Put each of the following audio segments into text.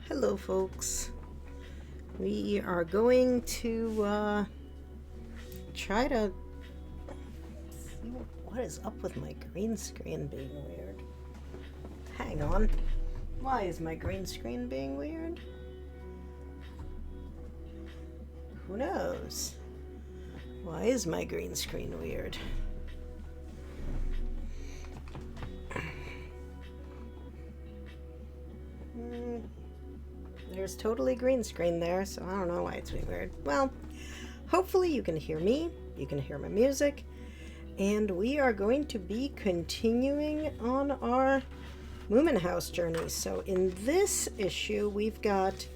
Hello folks, we are going to try to see what is up with my green screen being weird. Hang on, why is my green screen being weird? Who knows? Why is my green screen weird? There's totally green screen there, so I don't know why it's being weird. Well, hopefully you can hear me, you can hear my music, and we are going to be continuing on our Moominhouse journey. So in this issue, we've got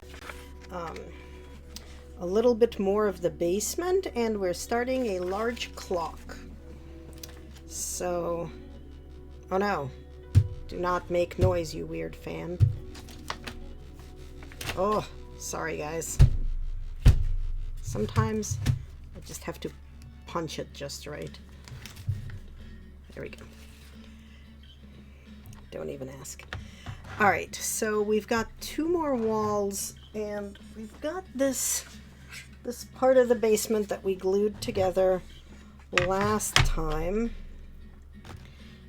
a little bit more of the basement, and we're starting a large clock. So, oh no, do not make noise, you weird fan. Oh, sorry guys. Sometimes I just have to punch it just right. There we go. Don't even ask. Alright, so we've got two more walls, and we've got this part of the basement that we glued together last time.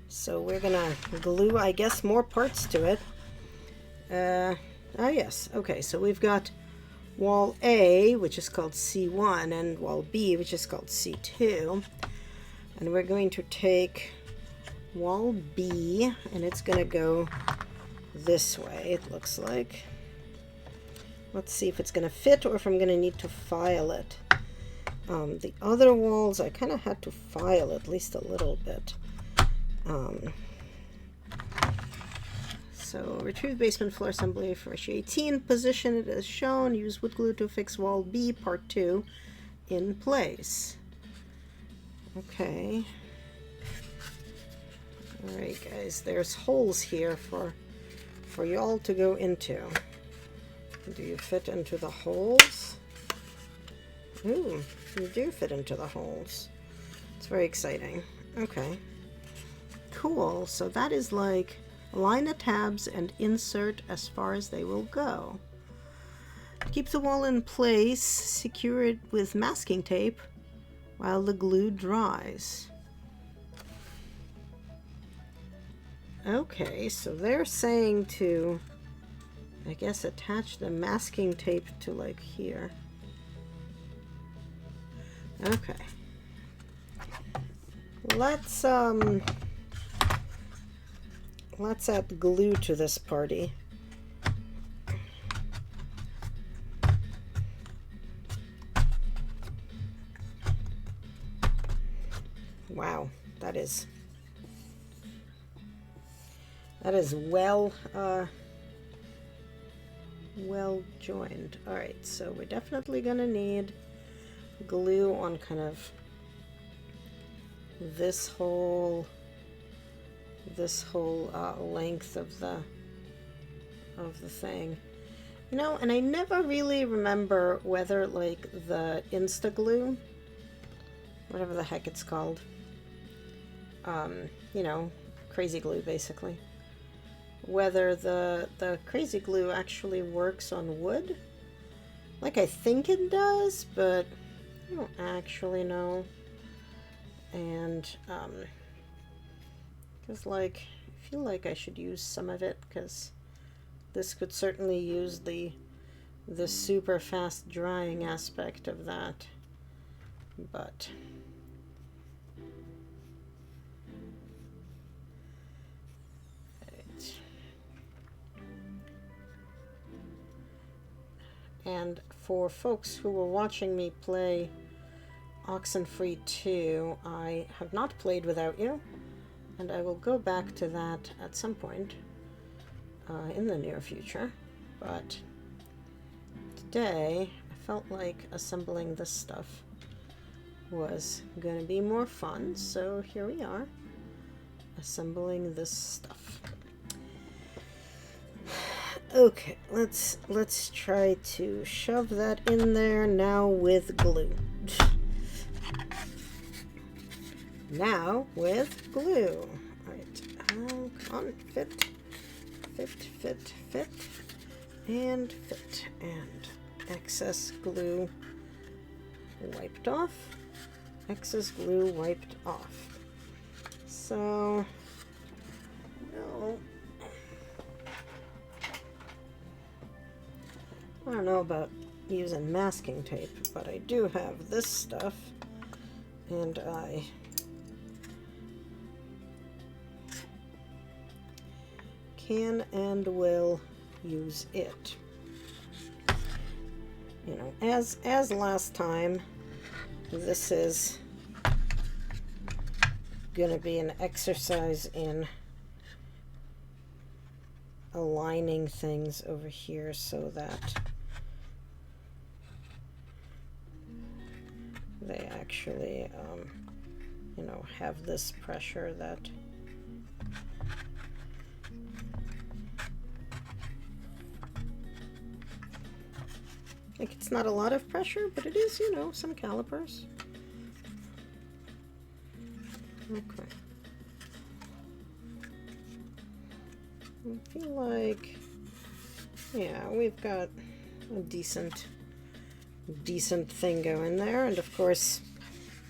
So we're gonna glue, I guess, more parts to it. Yes. Okay, so we've got wall A, which is called C1, and wall B, which is called C2. And we're going to take wall B, and it's going to go this way, it looks like. Let's see if it's going to fit or if I'm going to need to file it. The other walls, I kind of had to file at least a little bit. So retrieve basement floor assembly for issue 18, position it as shown, use wood glue to fix wall B part 2 in place. Okay. Alright guys, there's holes here for y'all to go into. Do you fit into the holes? Ooh, you do fit into the holes. It's very exciting. Okay. Cool, so that is like align the tabs and insert as far as they will go. Keep the wall in place, secure it with masking tape while the glue dries. Okay, so they're saying to, I guess, attach the masking tape to like here. Okay. Let's add glue to this party. Wow, that is well well joined. All right, so we're definitely gonna need glue on kind of this whole length of the thing, you know. And I never really remember whether, like, the Insta glue, whatever the heck it's called, you know, crazy glue basically, whether the crazy glue actually works on wood. Like, I think it does, but I don't actually know. And because, like, I feel like I should use some of it, because this could certainly use the super fast drying aspect of that. But right. And for folks who were watching me play Oxenfree 2, I have not played without you, and I will go back to that at some point in the near future. But today I felt like assembling this stuff was going to be more fun, so here we are, assembling this stuff. Okay, let's try to shove that in there now with glue. Now with glue. Alright, come on, fit, and fit. And excess glue wiped off. Excess glue wiped off. So, no. I don't know about using masking tape, but I do have this stuff, and I can and will use it. You know, as last time, this is gonna be an exercise in aligning things over here so that they actually you know, have this pressure that like, it's not a lot of pressure, but it is, you know, some calipers. Okay. I feel like, yeah, we've got a decent thing going there, and of course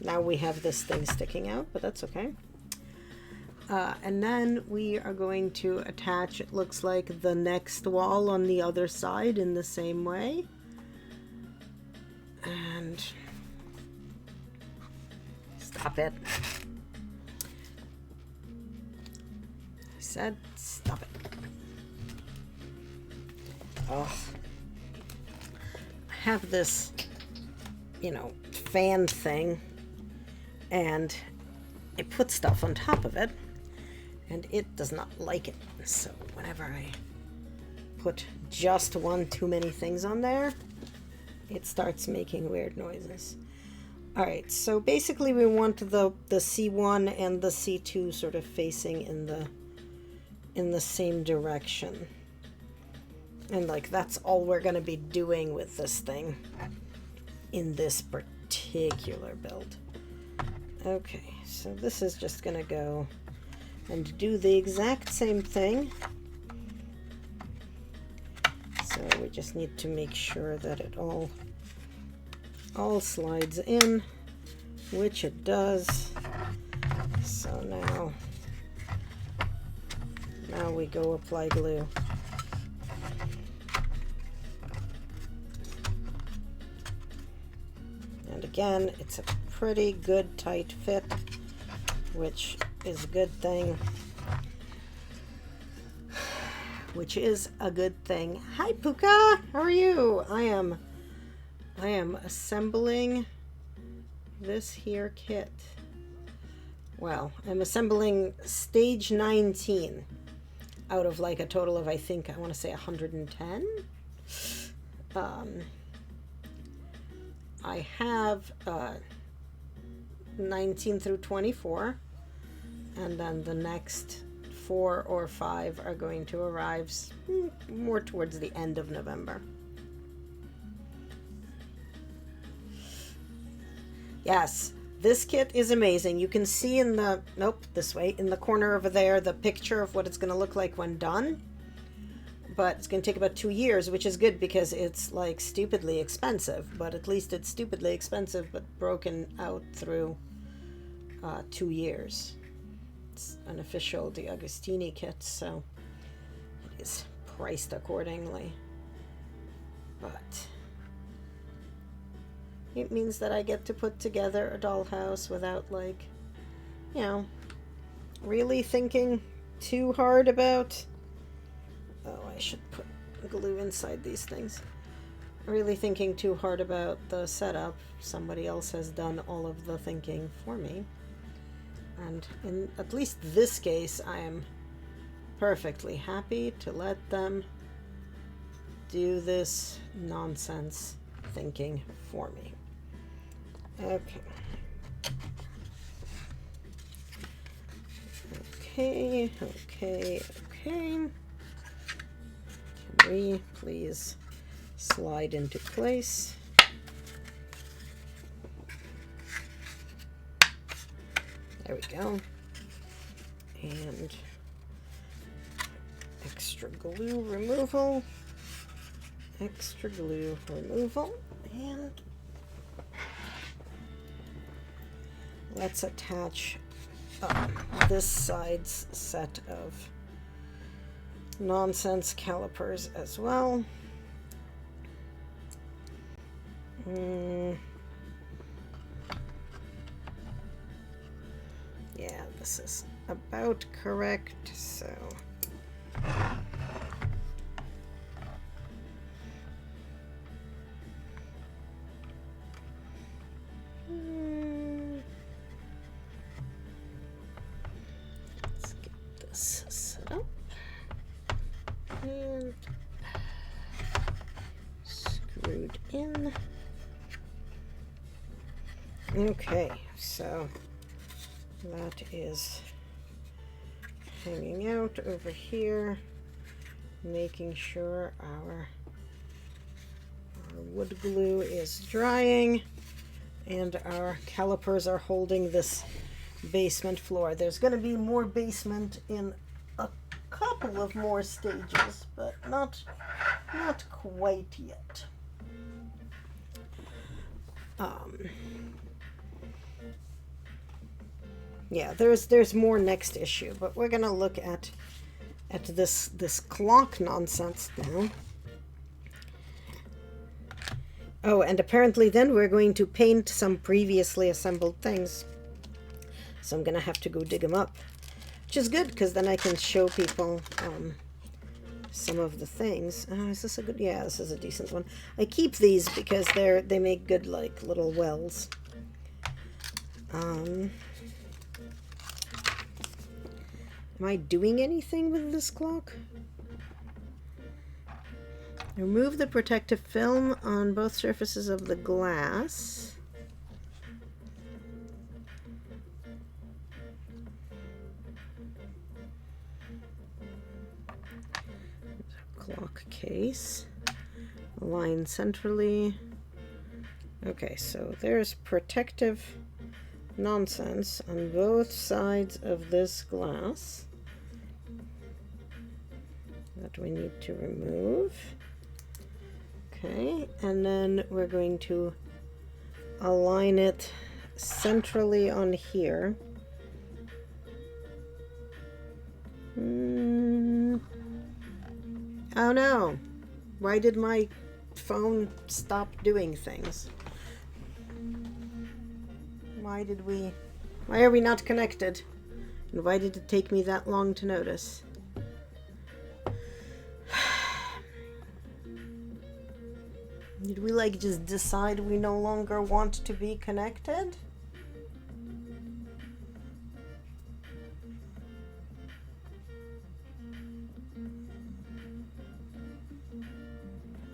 now we have this thing sticking out, but that's okay. And then we are going to attach, it looks like, the next wall on the other side in the same way. And stop it. I said stop it. Oh, I have this, you know, fan thing, and I put stuff on top of it, and it does not like it. So whenever I put just one too many things on there, it starts making weird noises. Alright, so basically we want the C1 and the C2 sort of facing in the same direction. And, like, that's all we're going to be doing with this thing in this particular build. Okay, so this is just going to go and do the exact same thing. So we just need to make sure that it all slides in, which it does. So now we go apply glue. And again, it's a pretty good tight fit, which is a good thing. Which is a good thing. Hi Puka, how are you? I am assembling this here kit. Well, I'm assembling stage 19 out of like a total of, I think, I want to say 110. I have 19 through 24, and then the next 4 or 5 are going to arrive more towards the end of November. Yes, this kit is amazing. You can see in the, nope, this way, in the corner over there, the picture of what it's going to look like when done. But it's going to take about 2 years, which is good because it's like stupidly expensive. But at least it's stupidly expensive, but broken out through 2 years. It's an official De Agostini kit, so it is priced accordingly. But it means that I get to put together a dollhouse without, like, you know, really thinking too hard about... Oh, I should put glue inside these things. Really thinking too hard about the setup. Somebody else has done all of the thinking for me. And in at least this case, I am perfectly happy to let them do this nonsense thinking for me. Okay. Okay, okay, okay. Can we please slide into place? There we go. And extra glue removal. Extra glue removal. And let's attach this side's set of nonsense calipers as well. Yeah, this is about correct, so let's get this set up and screwed in. Okay, so that is hanging out over here, making sure our wood glue is drying and our calipers are holding this basement floor. There's going to be more basement in a couple of more stages, but not quite yet. Yeah, there's more next issue, but we're gonna look at this clock nonsense now. Oh, and apparently then we're going to paint some previously assembled things. So I'm gonna have to go dig them up, which is good because then I can show people some of the things. Is this a good? Yeah, this is a decent one. I keep these because they make good like little wells. Am I doing anything with this clock? Remove the protective film on both surfaces of the glass. Clock case. Align centrally. Okay, so there's protective nonsense on both sides of this glass that we need to remove. Okay, and then we're going to align it centrally on here. Oh no, why did my phone stop doing things? Why are we not connected? And why did it take me that long to notice? Did we like just decide we no longer want to be connected?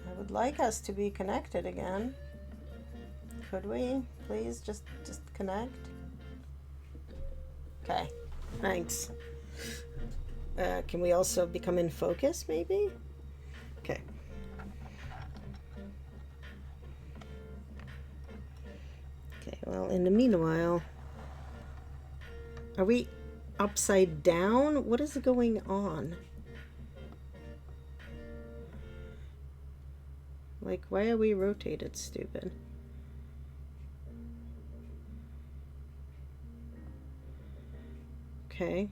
I would like us to be connected again. Could we please just connect? Okay, thanks. Can we also become in focus maybe? Okay. Okay, well, in the meanwhile, are we upside down? What is going on? Like, why are we rotated, stupid? Okay.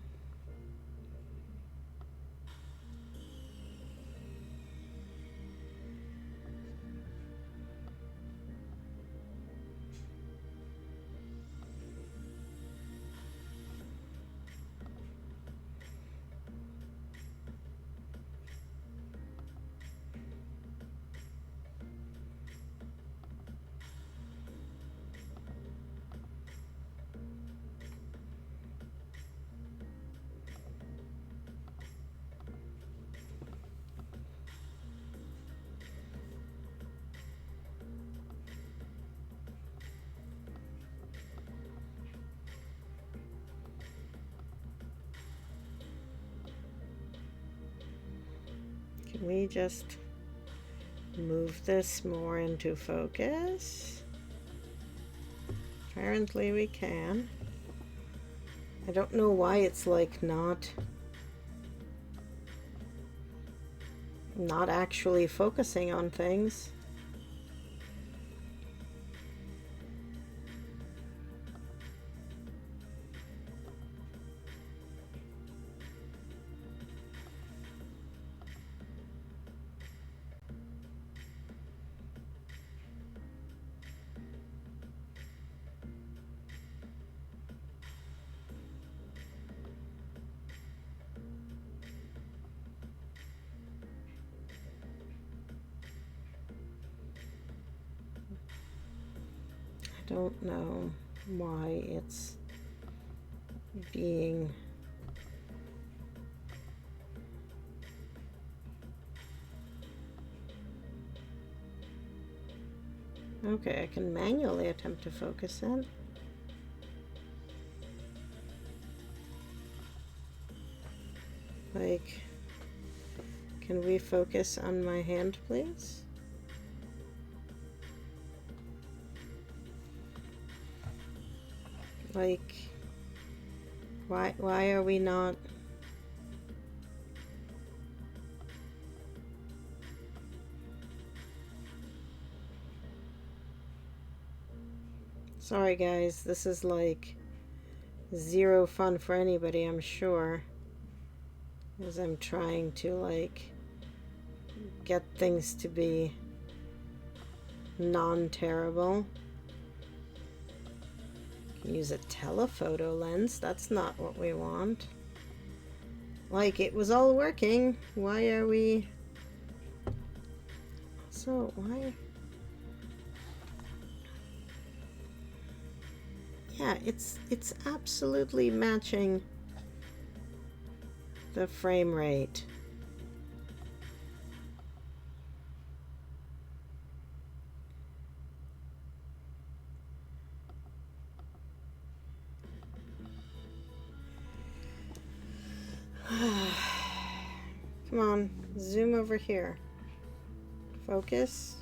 Can we just move this more into focus? Apparently we can. I don't know why it's like not actually focusing on things. I don't know why it's being okay. I can manually attempt to focus it. Like, can we focus on my hand, please? Like, why are we not? Sorry guys, this is like zero fun for anybody, I'm sure, as I'm trying to like get things to be non-terrible. Use a telephoto lens. That's not what we want. Like, it was all working. Why are we... So, why... Yeah, it's absolutely matching the frame rate. Come on, zoom over here. Focus.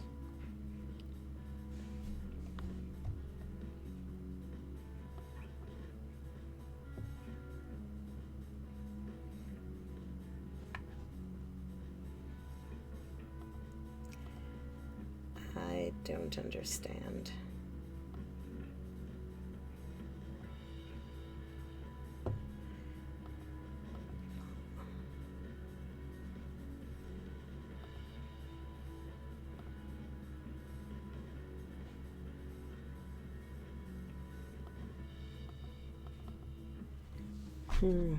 I don't understand. Hmm.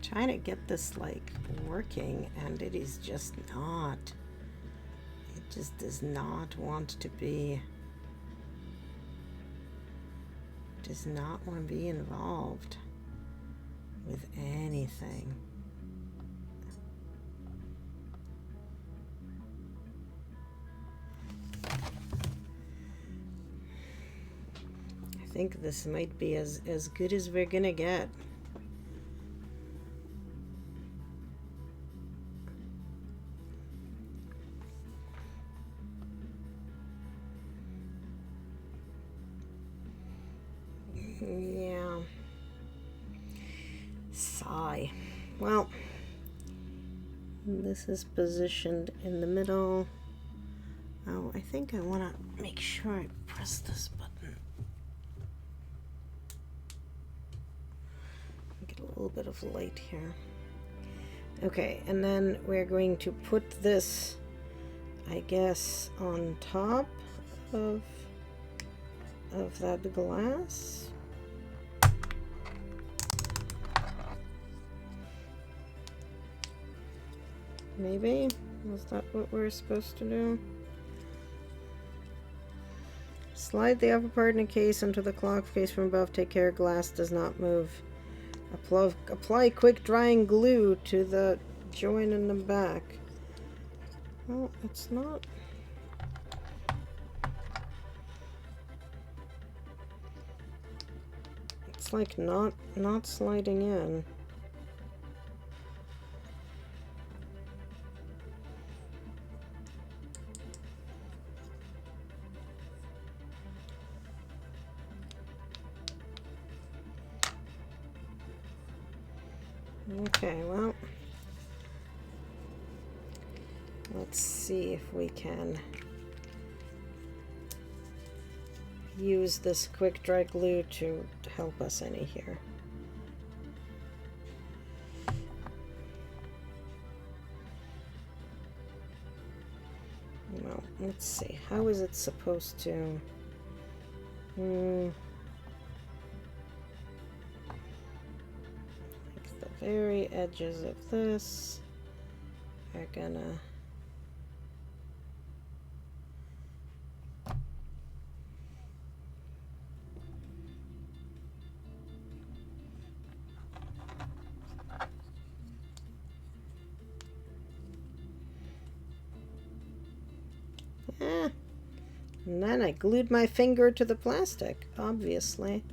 Trying to get this like working, and it is just not. It just does not want to be. Does not want to be involved with anything. I think this might be as good as we're gonna get. Yeah. Sigh. Well, this is positioned in the middle. Oh, I think I want to make sure I press this button. Get a little bit of light here. Okay, and then we're going to put this, I guess, on top of that glass. Maybe? Was that what we're supposed to do? Slide the upper part in a case into the clock face from above. Take care glass does not move. Apply quick drying glue to the joint in the back. Well, it's not. It's like not sliding in. Okay, well, let's see if we can use this quick dry glue to help us any here. Well, let's see. How is it supposed to? Like the very edges of this are gonna. And then I glued my finger to the plastic, obviously.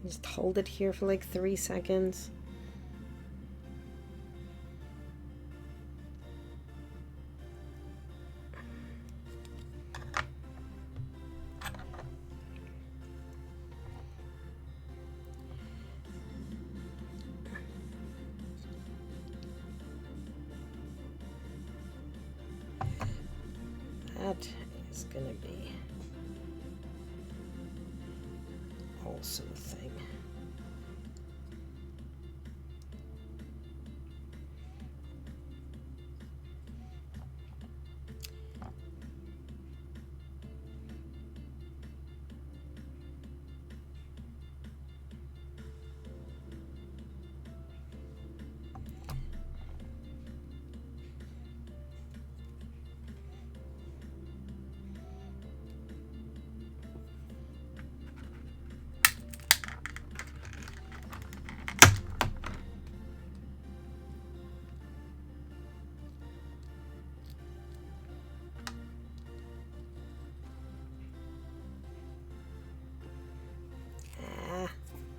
Just hold it here for like 3 seconds. That is going to be also a thing.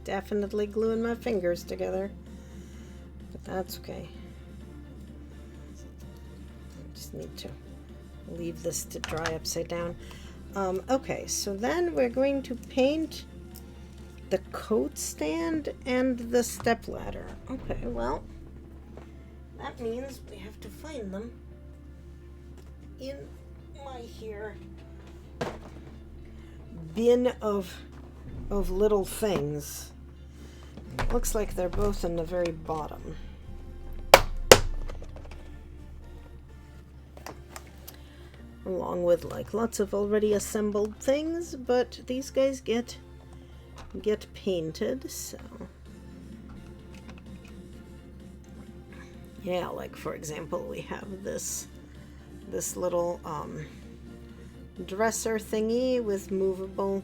definitely gluing my fingers together, but that's okay. I just need to leave this to dry upside down. Okay, so then we're going to paint the coat stand and the step ladder. Okay, well, that means we have to find them in my here bin of little things. Looks like they're both in the very bottom. Along with like lots of already assembled things, but these guys get painted, so yeah, like for example, we have this little dresser thingy with movable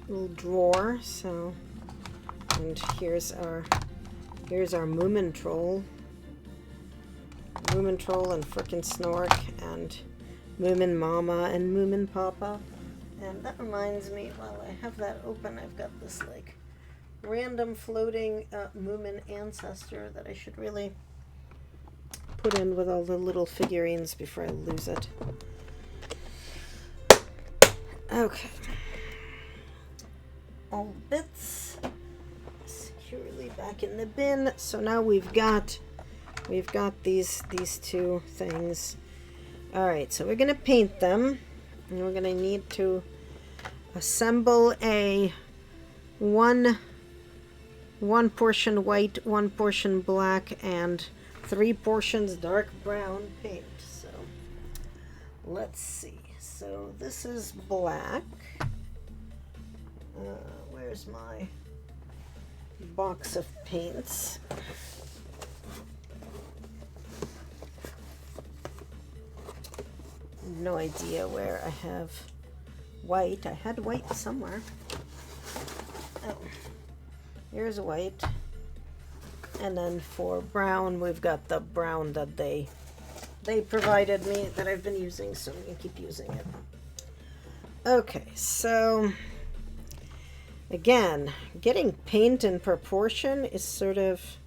little drawer. So, and here's our Moomin Troll and frickin' Snork and Moomin Mama and Moomin Papa. And that reminds me, while I have that open, I've got this like random floating Moomin ancestor that I should really put in with all the little figurines before I lose it. Okay. All bits securely back in the bin. So now we've got these two things. All right, so we're gonna paint them, and we're gonna need to assemble a one portion white, 1 portion black, and 3 portions dark brown paint. So let's see. So this is black. Where's my box of paints? No idea where I have white. I had white somewhere. Oh, here's white. And then for brown, we've got the brown that they provided me that I've been using, so I'm gonna keep using it. Okay, so again, getting paint in proportion is sort of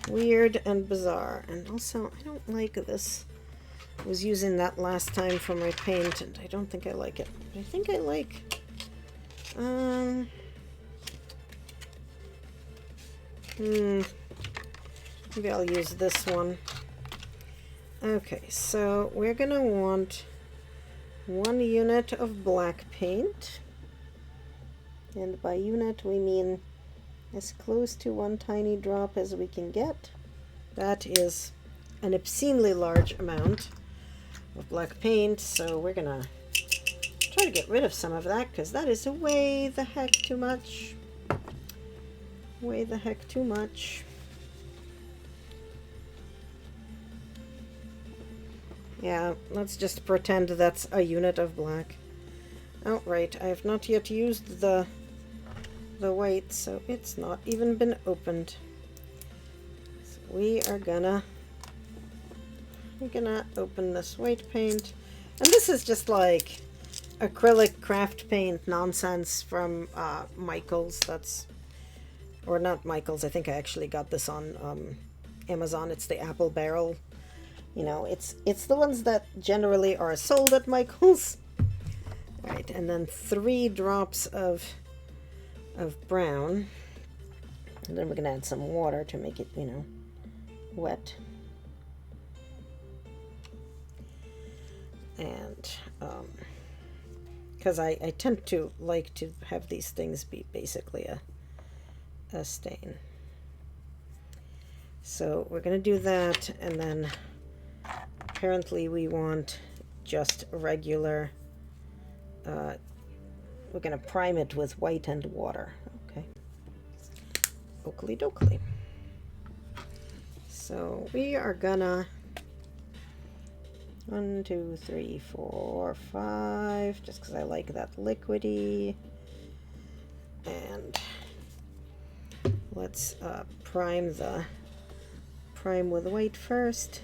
weird and bizarre. And also, I don't like this. I was using that last time for my paint, and I don't think I like it. I think I like, maybe I'll use this one. Okay, so we're gonna want 1 unit of black paint, and by unit we mean as close to 1 tiny drop as we can get. That is an obscenely large amount of black paint, so we're gonna try to get rid of some of that, because that is way the heck too much. Way the heck too much. Yeah, let's just pretend that's a unit of black. Outright, I have not yet used the white, so it's not even been opened. So we're gonna open this white paint, and this is just like acrylic craft paint nonsense from Michaels. Or not Michaels. I think I actually got this on Amazon. It's the apple barrel. You know, it's the ones that generally are sold at Michaels. All right, and then 3 drops of brown, and then we're gonna add some water to make it, you know, wet. And because I tend to like to have these things be basically a stain. So we're gonna do that, and then apparently we want just regular, we're gonna prime it with white and water. Okay, oakley dokley. So we are gonna 1, 2, 3, 4, 5, just because I like that liquidy. And let's prime with white first.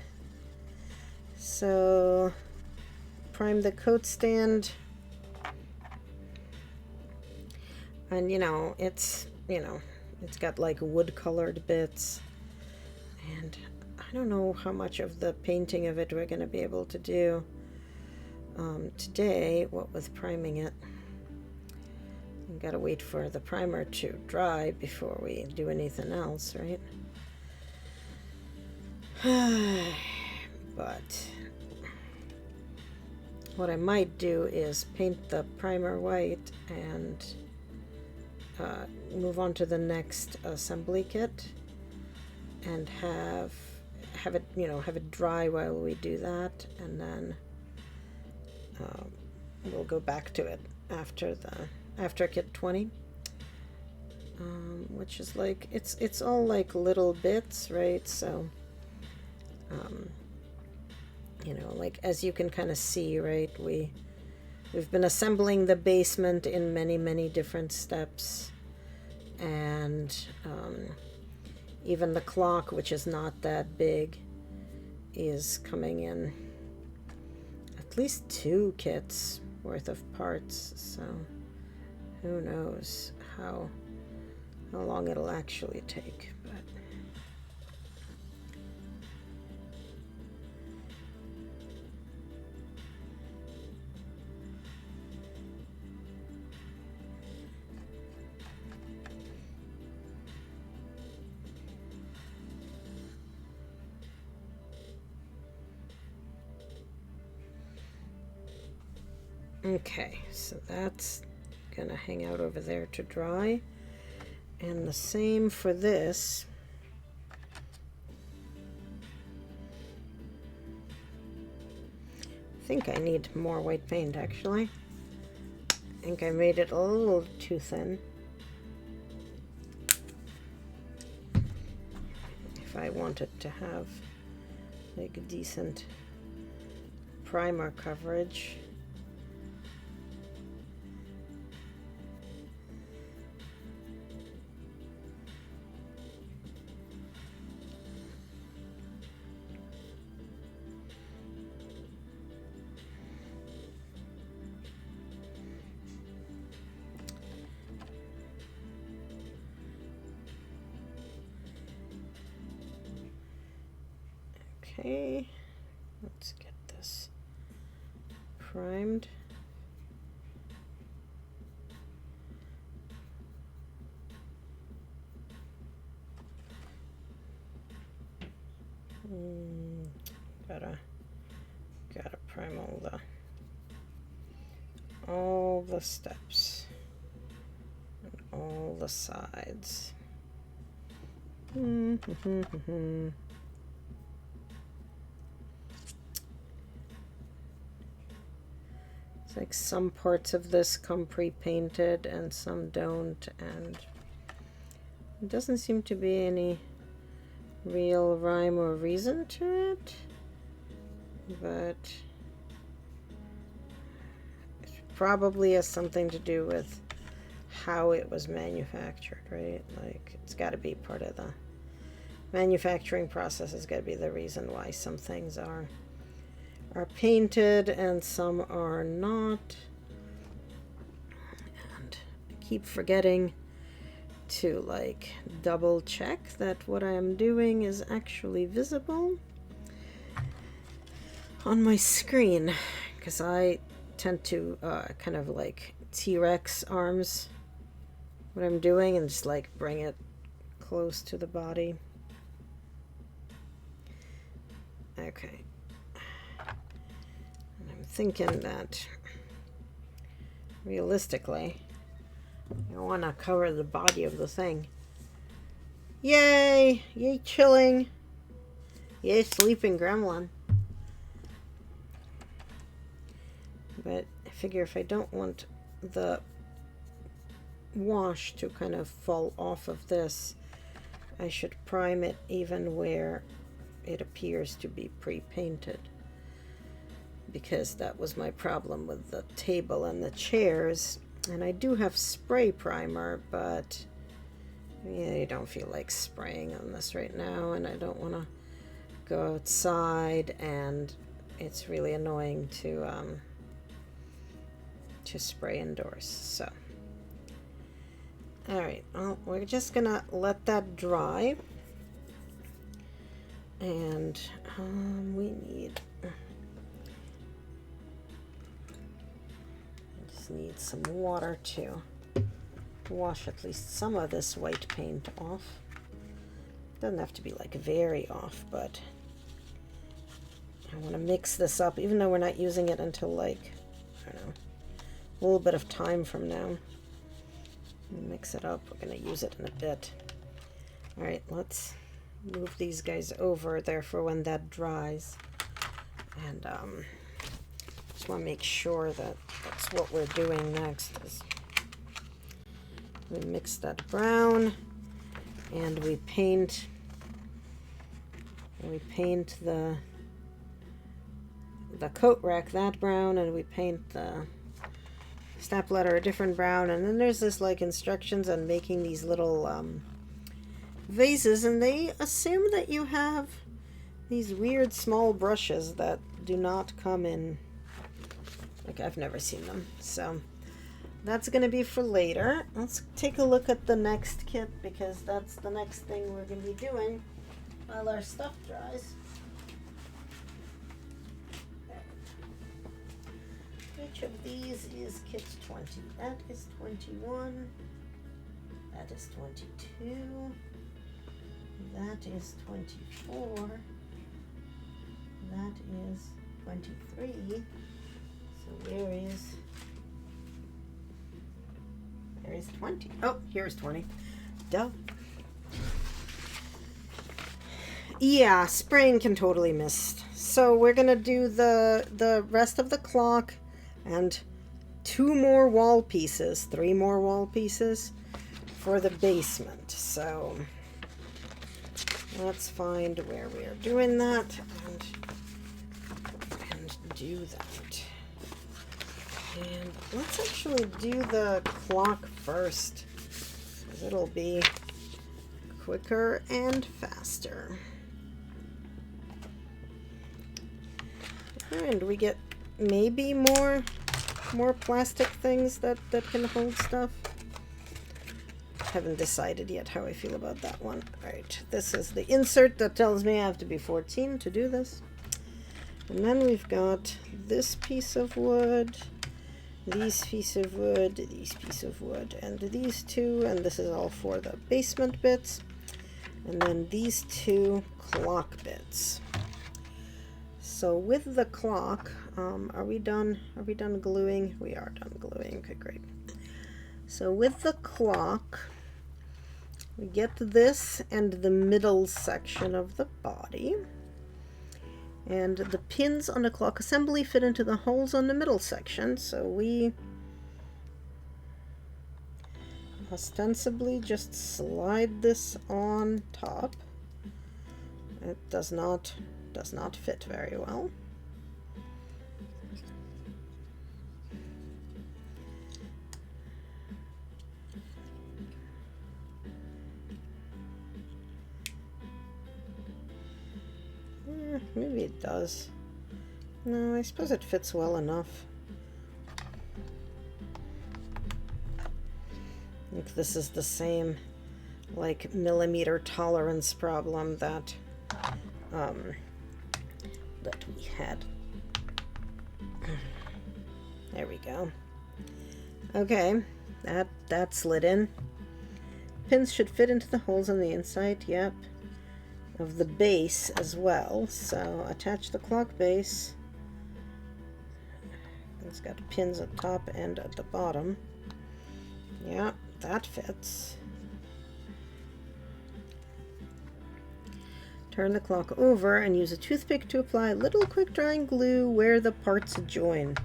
So prime the coat stand. And it's it's got like wood colored bits, and I don't know how much of the painting of it we're going to be able to do today, what with priming it. We've got to wait for the primer to dry before we do anything else, right? But what I might do is paint the primer white and move on to the next assembly kit and have it have it dry while we do that, and then we'll go back to it after kit 20, which is like it's all like little bits, right? So like as you can kind of see, right, we've been assembling the basement in many different steps, and even the clock, which is not that big, is coming in at least 2 kits worth of parts, so who knows how long it'll actually take. But okay, so that's gonna hang out over there to dry, and the same for this. I think I need more white paint, actually. I think I made it a little too thin. If I wanted to have like a decent primer coverage. Okay, let's get this primed. Gotta prime all the steps and all the sides. It's like some parts of this come pre-painted and some don't, and it doesn't seem to be any real rhyme or reason to it, but it probably has something to do with how it was manufactured, right? Like, it's got to be part of the manufacturing process. Has got to be the reason why some things are painted and some are not. And I keep forgetting to like double check that what I am doing is actually visible on my screen, because I tend to kind of like T-Rex arms what I'm doing and just like bring it close to the body. Okay. And I'm thinking that realistically I want to cover the body of the thing. Yay! Yay chilling! Yay sleeping gremlin! But I figure if I don't want the wash to kind of fall off of this, I should prime it even where it appears to be pre-painted, because that was my problem with the table and the chairs. And I do have spray primer, but yeah, I don't feel like spraying on this right now, and I don't want to go outside, and it's really annoying to spray indoors. So Alright, well, we're just gonna let that dry. And we just need some water to wash at least some of this white paint off. Doesn't have to be like very off, but I want to mix this up, even though we're not using it until like, I don't know, a little bit of time from now. Mix it up. We're going to use it in a bit. Alright, let's move these guys over there for when that dries. And just want to make sure that that's what we're doing next. Is we mix that brown and we paint the coat rack that brown, and we paint the step ladder a different brown, and then there's this like instructions on making these little vases, and they assume that you have these weird small brushes that do not come in, like I've never seen them, so that's going to be for later. Let's take a look at the next kit, because that's the next thing we're going to be doing while our stuff dries. Which of these is kit 20? That is 21. That is 22. That is 24. That is 23. So where is 20? Oh, here's 20. Duh. Yeah, spraying can totally miss. So we're gonna do the rest of the clock and 2 more wall pieces, 3 more wall pieces for the basement. So let's find where we are doing that and do that. And let's actually do the clock first, because it'll be quicker and faster. And we get maybe more plastic things that can hold stuff. Haven't decided yet how I feel about that one. Alright, this is the insert that tells me I have to be 14 to do this. And then we've got this piece of wood, these piece of wood, these piece of wood, and these 2, and this is all for the basement bits. And then these 2 clock bits. So with the clock, are we done gluing? We are done gluing. Okay, great. So with the clock, we get this and the middle section of the body. And the pins on the clock assembly fit into the holes on the middle section. So we ostensibly just slide this on top. It does not fit very well. Maybe it does. No, I suppose it fits well enough. I think this is the same like millimeter tolerance problem that we had. There we go. Okay, that slid in. Pins should fit into the holes on the inside, yep, of the base as well. So attach the clock base. It's got pins at the top and at the bottom. Yeah, that fits. Turn the clock over and use a toothpick to apply a little quick drying glue where the parts join.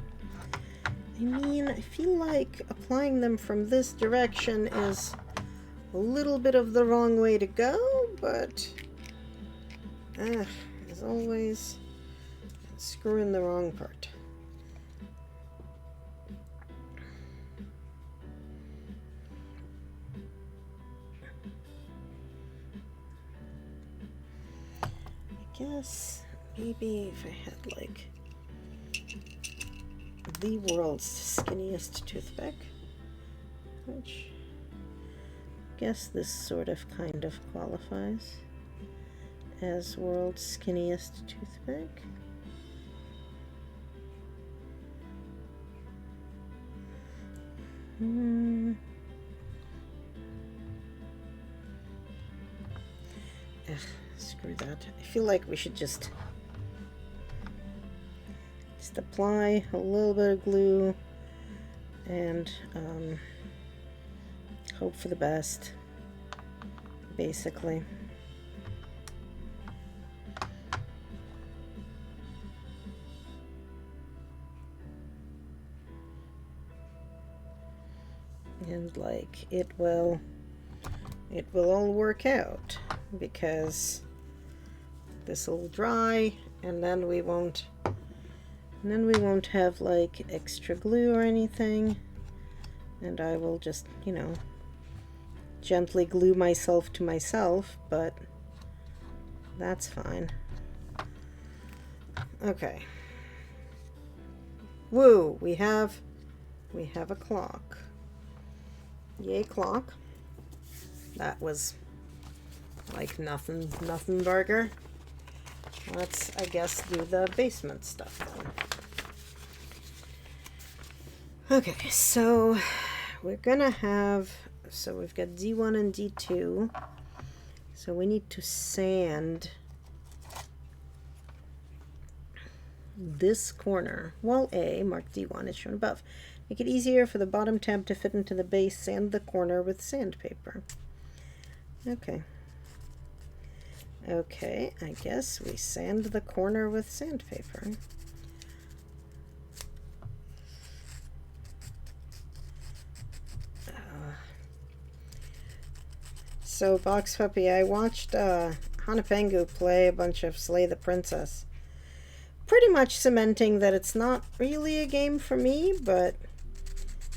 I mean, I feel like applying them from this direction is a little bit of the wrong way to go, but as always, screw in the wrong part. I guess maybe if I had like the world's skinniest toothpick, which Guess this sort of kind of qualifies as world's skinniest toothpick. Ugh, screw that. I feel like we should just apply a little bit of glue and hope for the best, basically. And like it will all work out, because this will dry and then we won't have like extra glue or anything, and I will just, you know, gently glue myself to myself, but that's fine. Okay. Woo, we have a clock. Yay, clock. That was like nothing burger. Let's, I guess, do the basement stuff then. Okay, so we're gonna have, so we've got D1 and D2. So we need to sand this corner. Wall A, marked D1, is shown above. Make it easier for the bottom tab to fit into the base. Sand the corner with sandpaper. Okay. Okay, I guess we sand the corner with sandpaper. So, Box Puppy, I watched Hanapengu play a bunch of Slay the Princess. Pretty much cementing that it's not really a game for me, but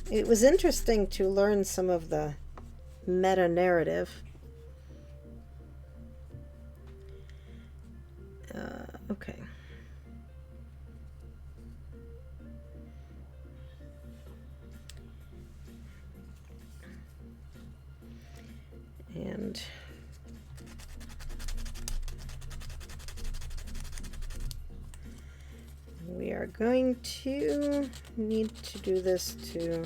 it was interesting to learn some of the meta-narrative. Okay. And we are going to need to do this to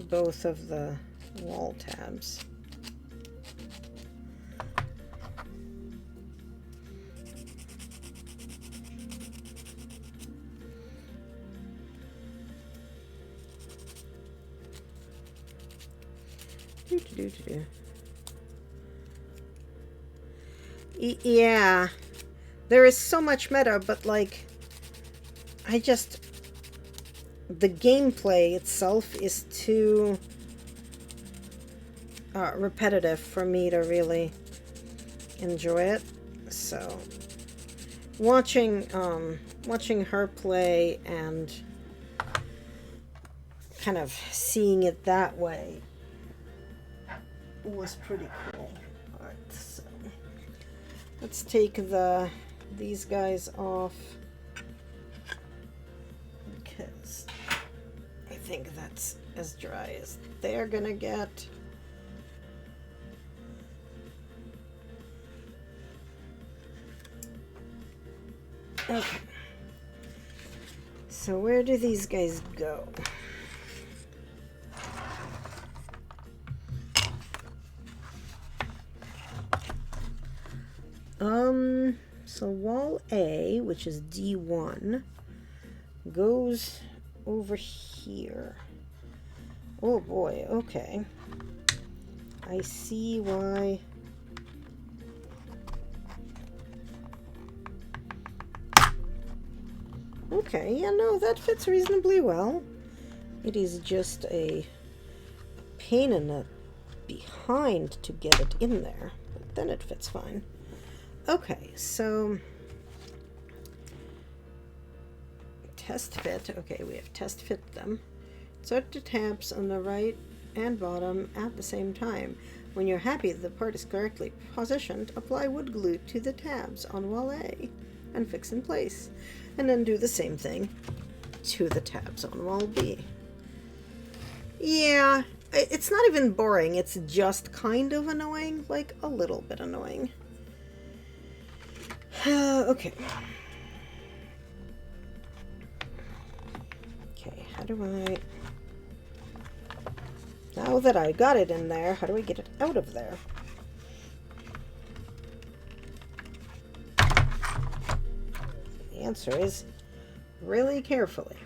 both of the wall tabs. Yeah, there is so much meta, but like, the gameplay itself is too repetitive for me to really enjoy it. So watching her play and kind of seeing it that way was pretty cool. All right, so let's take these guys off, because I think that's as dry as they're gonna get. Okay. So where do these guys go? So wall A, which is D1, goes over here. Oh boy, okay. I see why. Okay, yeah, no, that fits reasonably well. It is just a pain in the behind to get it in there, but then it fits fine. Okay, so test fit. Okay, we have test fit them. Insert the tabs on the right and bottom at the same time. When you're happy that the part is correctly positioned, apply wood glue to the tabs on wall A and fix in place. And then do the same thing to the tabs on wall B. Yeah, It's not even boring, it's just kind of annoying, like a little bit annoying. Okay. Okay, how do I... Now that I got it in there, how do I get it out of there? The answer is really carefully.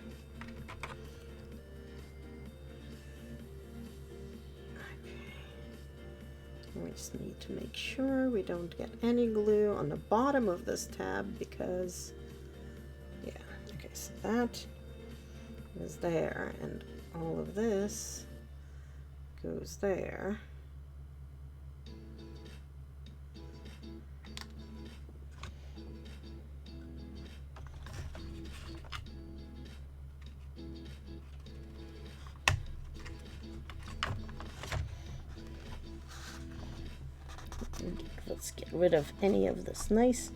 We just need to make sure we don't get any glue on the bottom of this tab because, yeah, okay, so that is there and all of this goes there. And let's get rid of any of this nice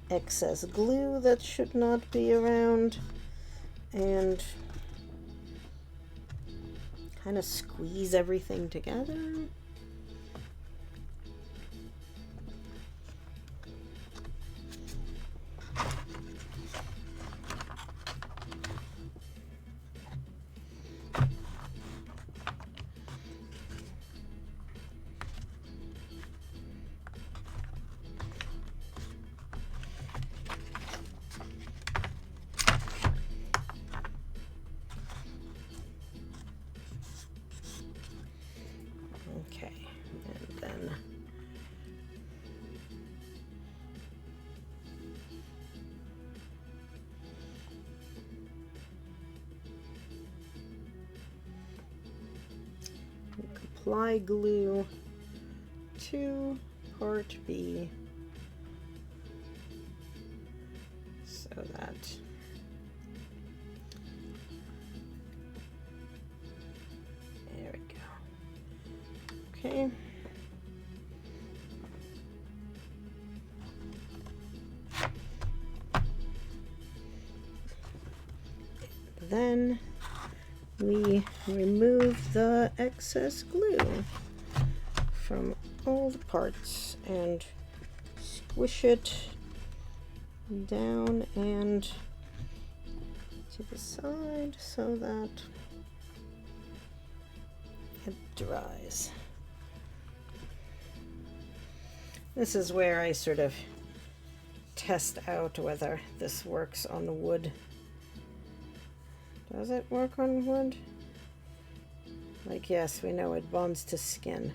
excess glue that should not be around and kind of squeeze everything together. Okay, and then apply glue to part B so that there we go. Okay. Then we remove the excess glue from all the parts and squish it down and to the side so that it dries. This is where I sort of test out whether this works on wood. Does it work on wood? Like, yes, we know it bonds to skin.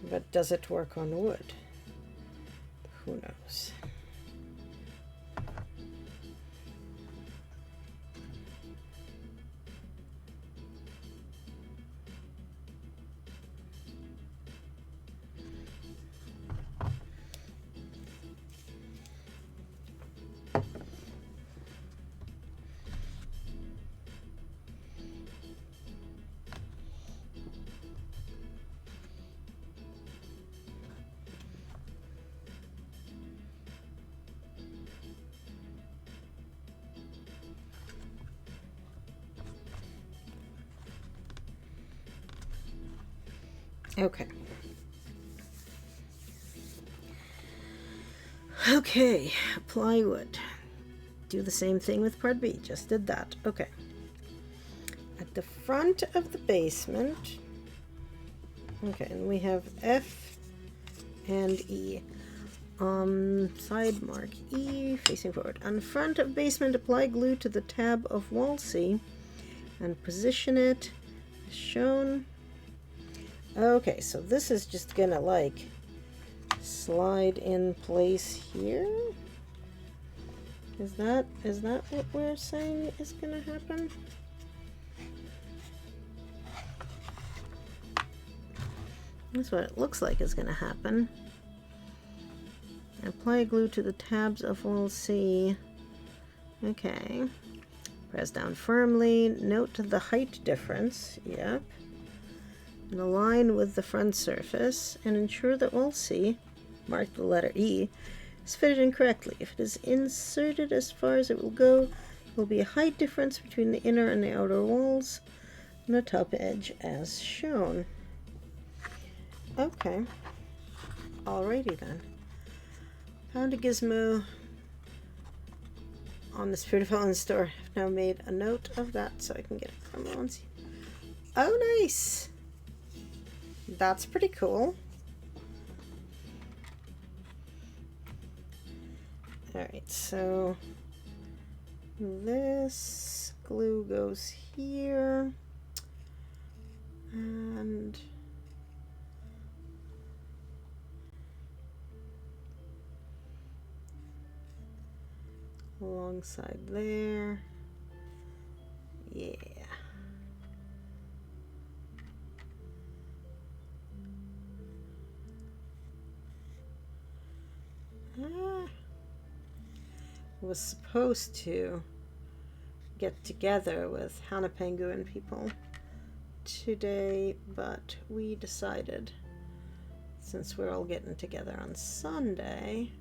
But does it work on wood? Who knows? Okay. Okay, apply wood. Do the same thing with part B, just did that. Okay. At the front of the basement, okay, and we have F and E. Side mark E, facing forward. On the front of basement, apply glue to the tab of wall C and position it as shown. Okay, so this is just gonna like slide in place here. Is that what we're saying is gonna happen? That's what it looks like is gonna happen. Apply glue to the tabs of wall C. Okay. Press down firmly. Note the height difference. Yep. And align with the front surface and ensure that wall C, marked the letter E, is fitted in correctly. If it is inserted as far as it will go, there will be a height difference between the inner and the outer walls. and the top edge as shown. Okay, alrighty then. Found a gizmo on the Spirit of Holland store. I've now made a note of that so I can get it from once. Oh, nice! That's pretty cool. Alright, so this glue goes here, and alongside there. Yeah. Was supposed to get together with Hannah Penguin people today, but we decided, since we're all getting together on Sunday,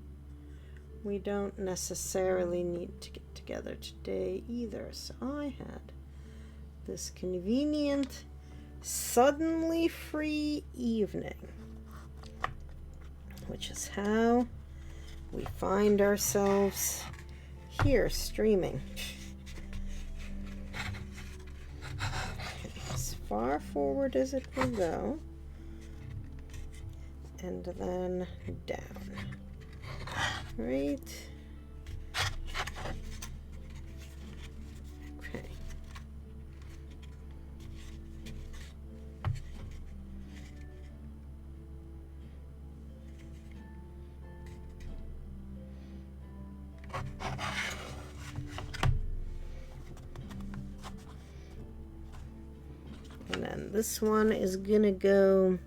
we don't necessarily need to get together today either. So I had this convenient, suddenly free evening, which is how we find ourselves here streaming. As far forward as it will go, and then down. Right. Okay. And then this one is gonna go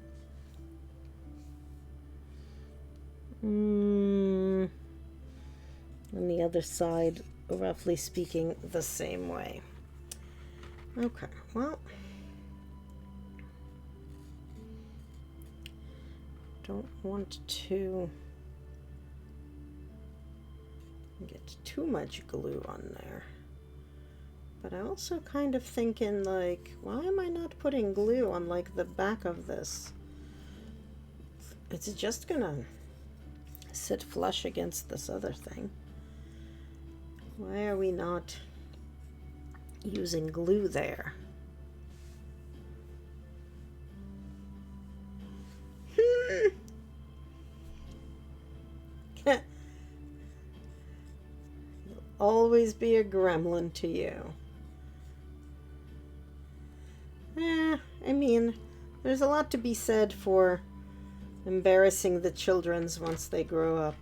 on the other side, roughly speaking, the same way. Okay, well, don't want to get too much glue on there. But I also kind of thinking, like, why am I not putting glue on, like, the back of this? It's just gonna sit flush against this other thing. Why are we not using glue there? You'll always be a gremlin to you. I mean, there's a lot to be said for embarrassing the childrens once they grow up,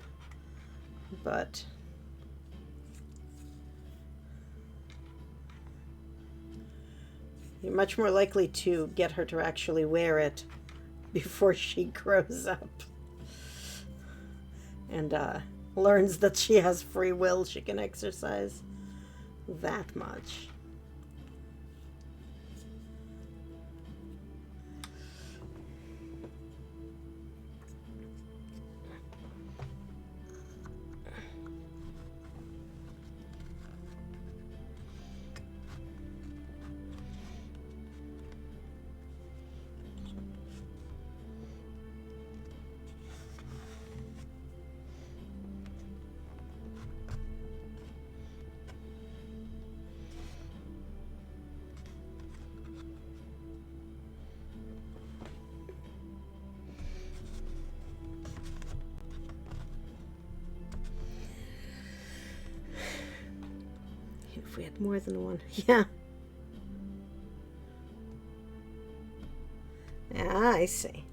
but you're much more likely to get her to actually wear it before she grows up and learns that she has free will she can exercise that much. If we had more than one. Yeah. Ah, I see.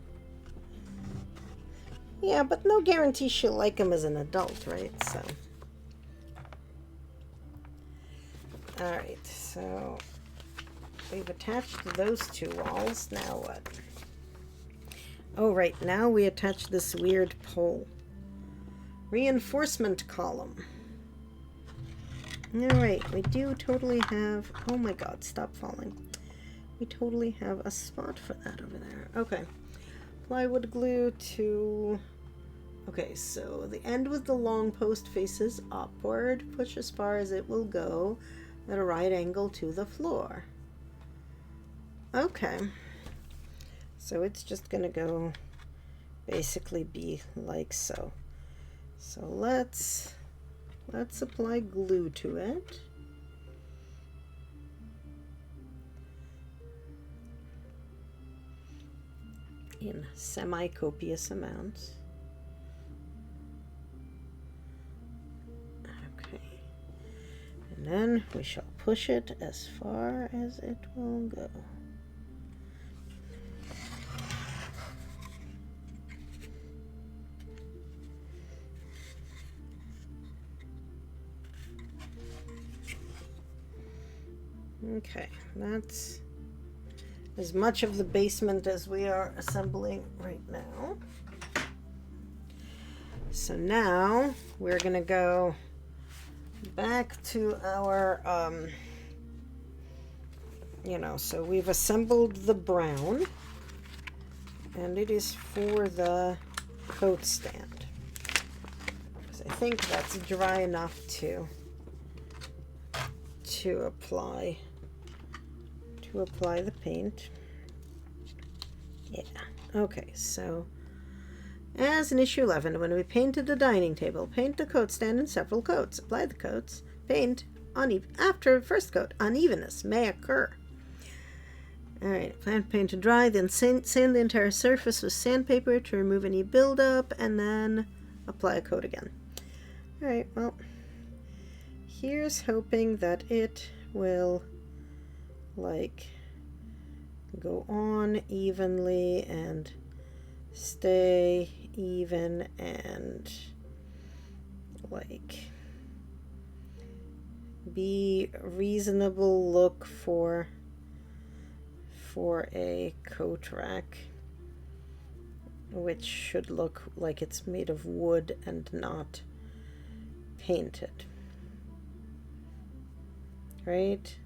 Yeah, but no guarantee she'll like him as an adult, right? So. Alright, so we've attached those two walls. Now what? Oh, right. Now we attach this weird pole. Reinforcement column. Alright, we do totally have... Oh my god, stop falling. We totally have a spot for that over there. Okay. Plywood glue to... Okay, so the end with the long post faces upward. Push as far as it will go at a right angle to the floor. Okay. So it's just gonna go basically be like so. So let's apply glue to it. In semi-copious amounts. Okay. And then we shall push it as far as it will go. Okay, that's as much of the basement as we are assembling right now. So now we're gonna go back to our, so we've assembled the brown, and it is for the coat stand. So I think that's dry enough to apply the paint. Yeah. Okay, so as in issue 11, when we painted the dining table, paint the coat stand in several coats. Apply the coats. Paint after first coat. Unevenness may occur. Alright, paint to dry, then sand the entire surface with sandpaper to remove any buildup, and then apply a coat again. Alright, well, here's hoping that it will go on evenly and stay even and be reasonable look for a coat rack, which should look like it's made of wood and not painted, right?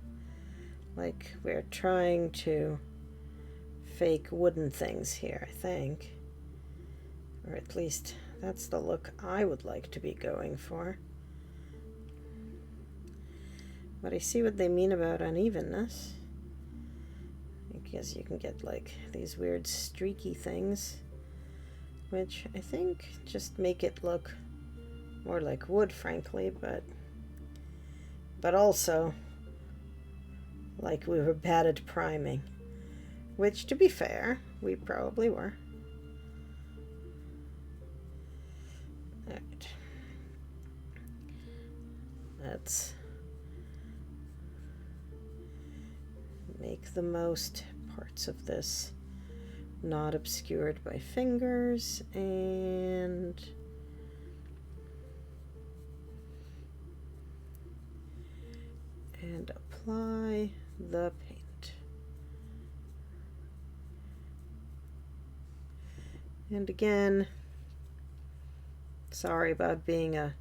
Like we're trying to fake wooden things here, I think. Or at least that's the look I would like to be going for. But I see what they mean about unevenness. Because you can get these weird streaky things, which I think just make it look more like wood, frankly, but also like we were bad at priming, which, to be fair, we probably were. Alright. Let's make the most parts of this not obscured by fingers, and apply the paint. And again, sorry about being a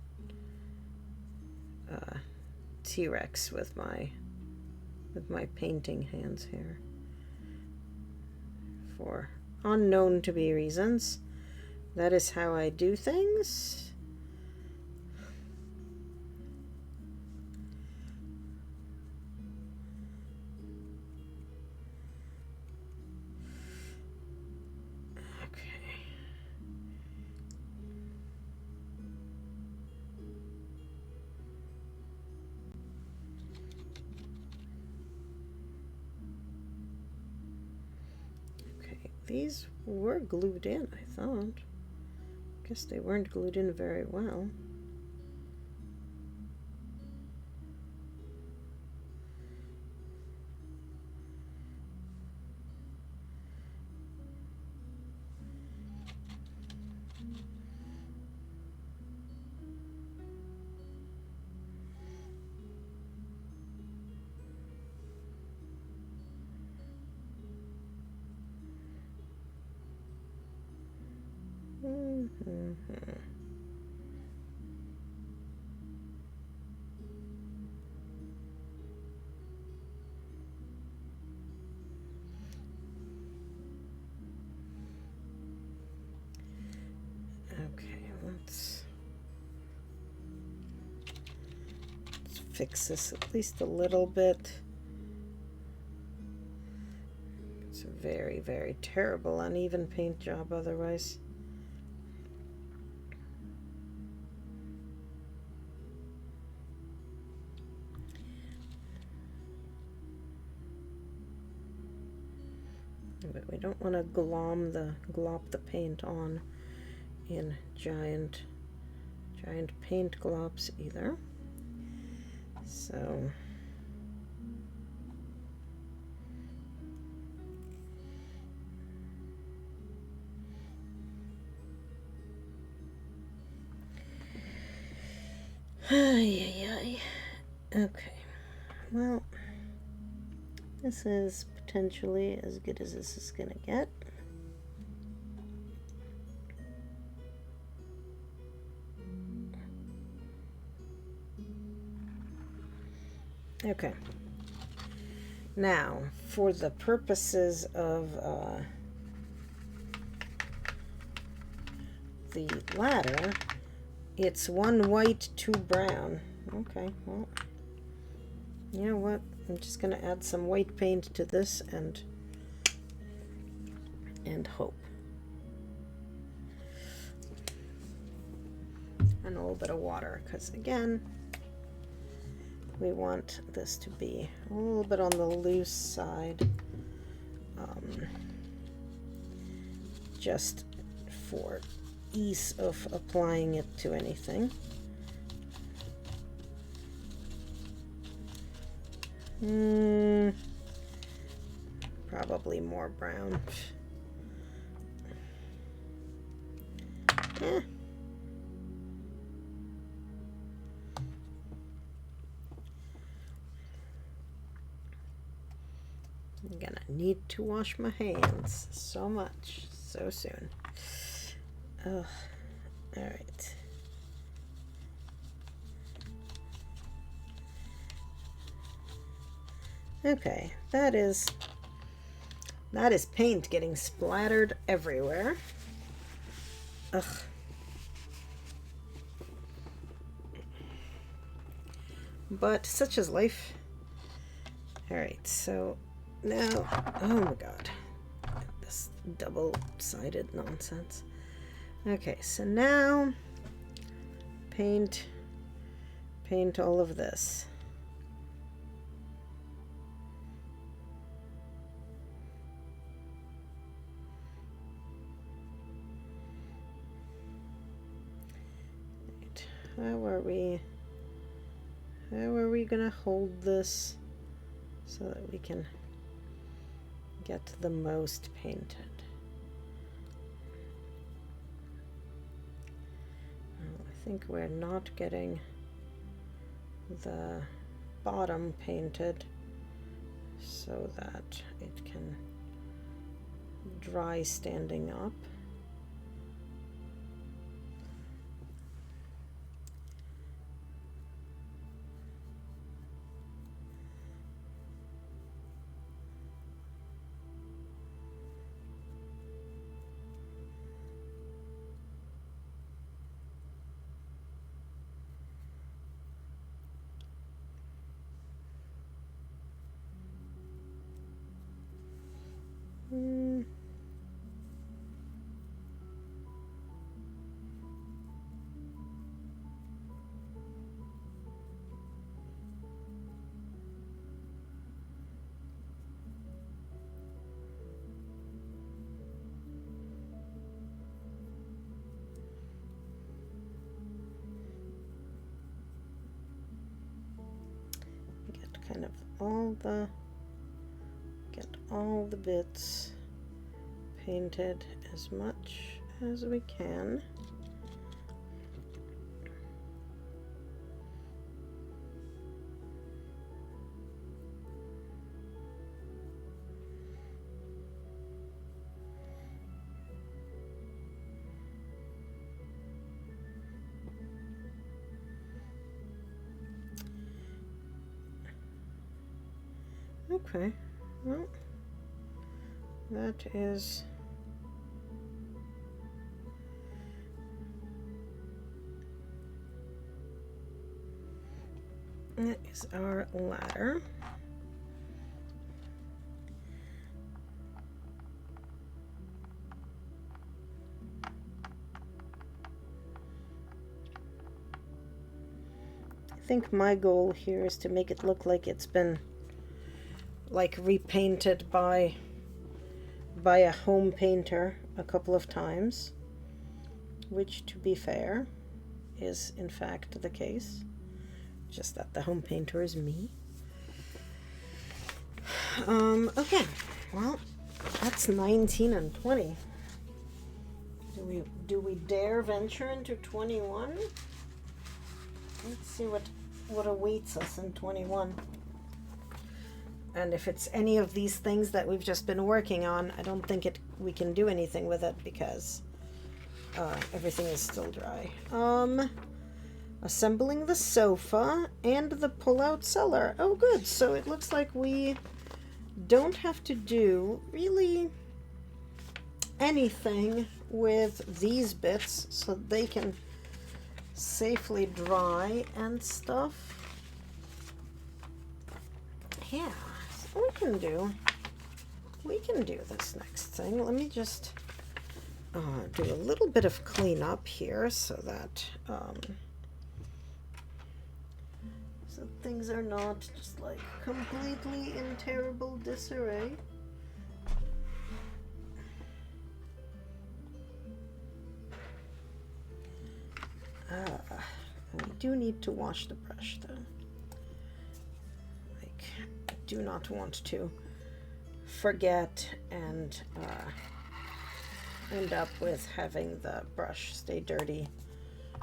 T-Rex with my painting hands here. For unknown to be reasons, that is how I do things. These were glued in, I thought. Guess they weren't glued in very well. Okay, let's fix this at least a little bit. very, very terrible uneven paint job otherwise. But we don't want to glop the paint on in giant paint globs either. So ay. Okay, well, this is potentially as good as this is gonna get. Okay, now for the purposes of the ladder, it's 1 white, 2 brown. Okay, well, you know what? I'm just gonna add some white paint to this and hope. And a little bit of water, because again, we want this to be a little bit on the loose side, just for ease of applying it to anything. Probably more brown. I'm gonna need to wash my hands so much, so soon. Ugh. All right. Okay, that is paint getting splattered everywhere. Ugh. But such is life. All right, so now, oh my God, this double-sided nonsense. Okay, so now paint all of this. Right. How are we gonna hold this so that we can get the most painted? Well, I think we're not getting the bottom painted so that it can dry standing up. Kind of get all the bits painted as much as we can. Okay, well, that is our ladder. think my goal here is to make it look like it's been like repainted by a home painter a couple of times, which, to be fair, is in fact the case, just that the home painter is me. Okay, well, that's 19 and 20. Do we dare venture into 21? Let's see what awaits us in 21. And if it's any of these things that we've just been working on, I don't think we can do anything with it because everything is still dry. Assembling the sofa and the pull-out cellar. Oh, good. So it looks like we don't have to do really anything with these bits, so they can safely dry and stuff. Yeah, so we can do this next thing. Let me just do a little bit of cleanup here so that so things are not just like completely in terrible disarray. We do need to wash the brush though. Like, I do not want to forget and end up with having the brush stay dirty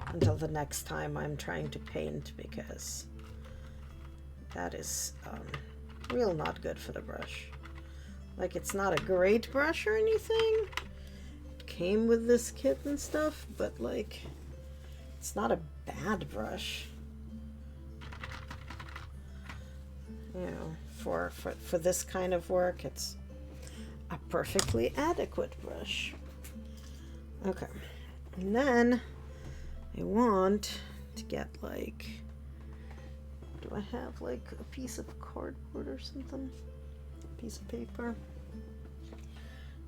until the next time I'm trying to paint, because that is real not good for the brush. Like, it's not a great brush or anything. It came with this kit and stuff, but like, it's not a bad brush. You know, for this kind of work, it's a perfectly adequate brush. Okay, and then I want to get like, do I have like a piece of cardboard or something? A piece of paper?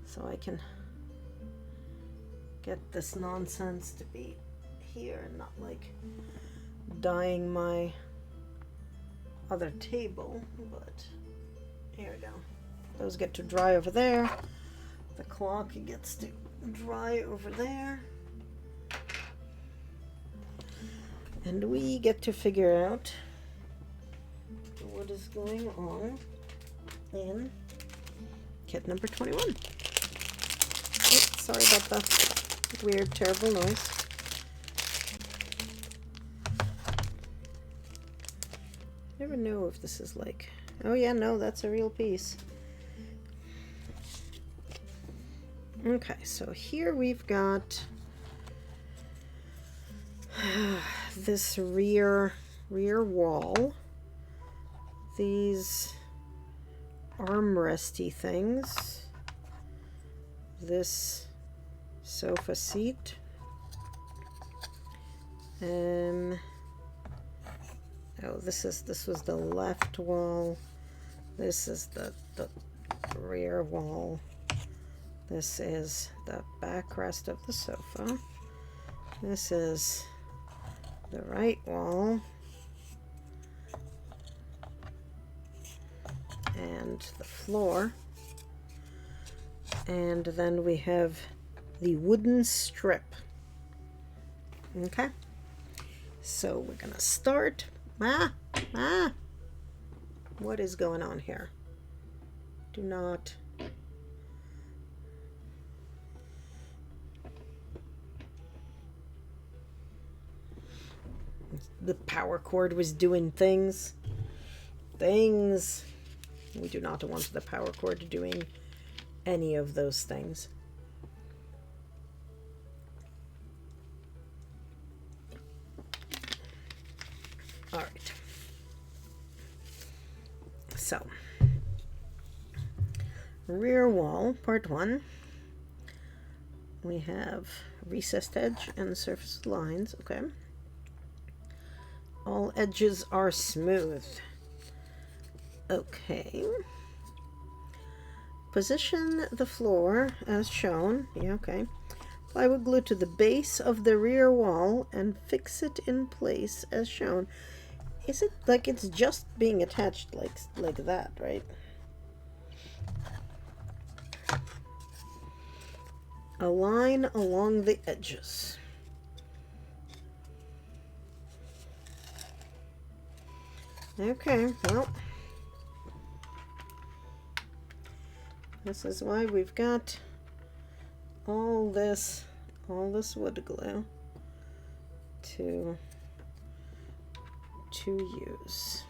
So I can get this nonsense to be here and not like dyeing my other table, but here we go. Those get to dry over there. The clock gets to dry over there. And we get to figure out what is going on in kit number 21. Oh, sorry about the weird, terrible noise. Never know if this is like, oh yeah, no, that's a real piece. Okay, so here we've got this rear wall, these armresty things, this sofa seat, oh, this was the left wall. This is the rear wall. This is the backrest of the sofa. This is the right wall. And the floor. And then we have the wooden strip. Okay. So we're gonna start. What is going on here? Do not. The power cord was doing things. We do not want the power cord doing any of those things. All right. So, rear wall, part 1. We have recessed edge and surface lines. Okay. All edges are smooth. Okay. Position the floor as shown. Yeah, okay. Plywood glue to the base of the rear wall and fix it in place as shown. Is it like it's just being attached like that, right? A line along the edges. Okay, well, this is why we've got all this wood glue to use.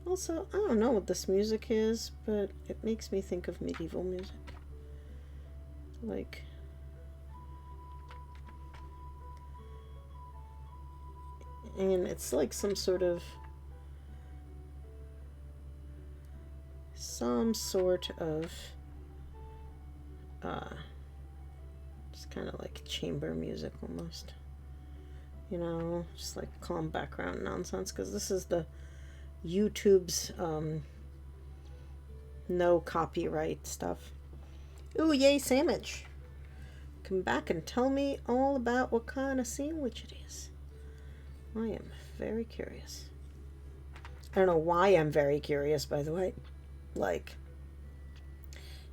Also, I don't know what this music is, but it makes me think of medieval music. Like, and it's like some sort of just kind of like chamber music almost. You know, just like calm background nonsense, because this is the YouTube's no copyright stuff. Ooh, yay, sandwich. Come back and tell me all about what kind of sandwich it is. I am very curious. I don't know why I'm very curious, by the way. Like,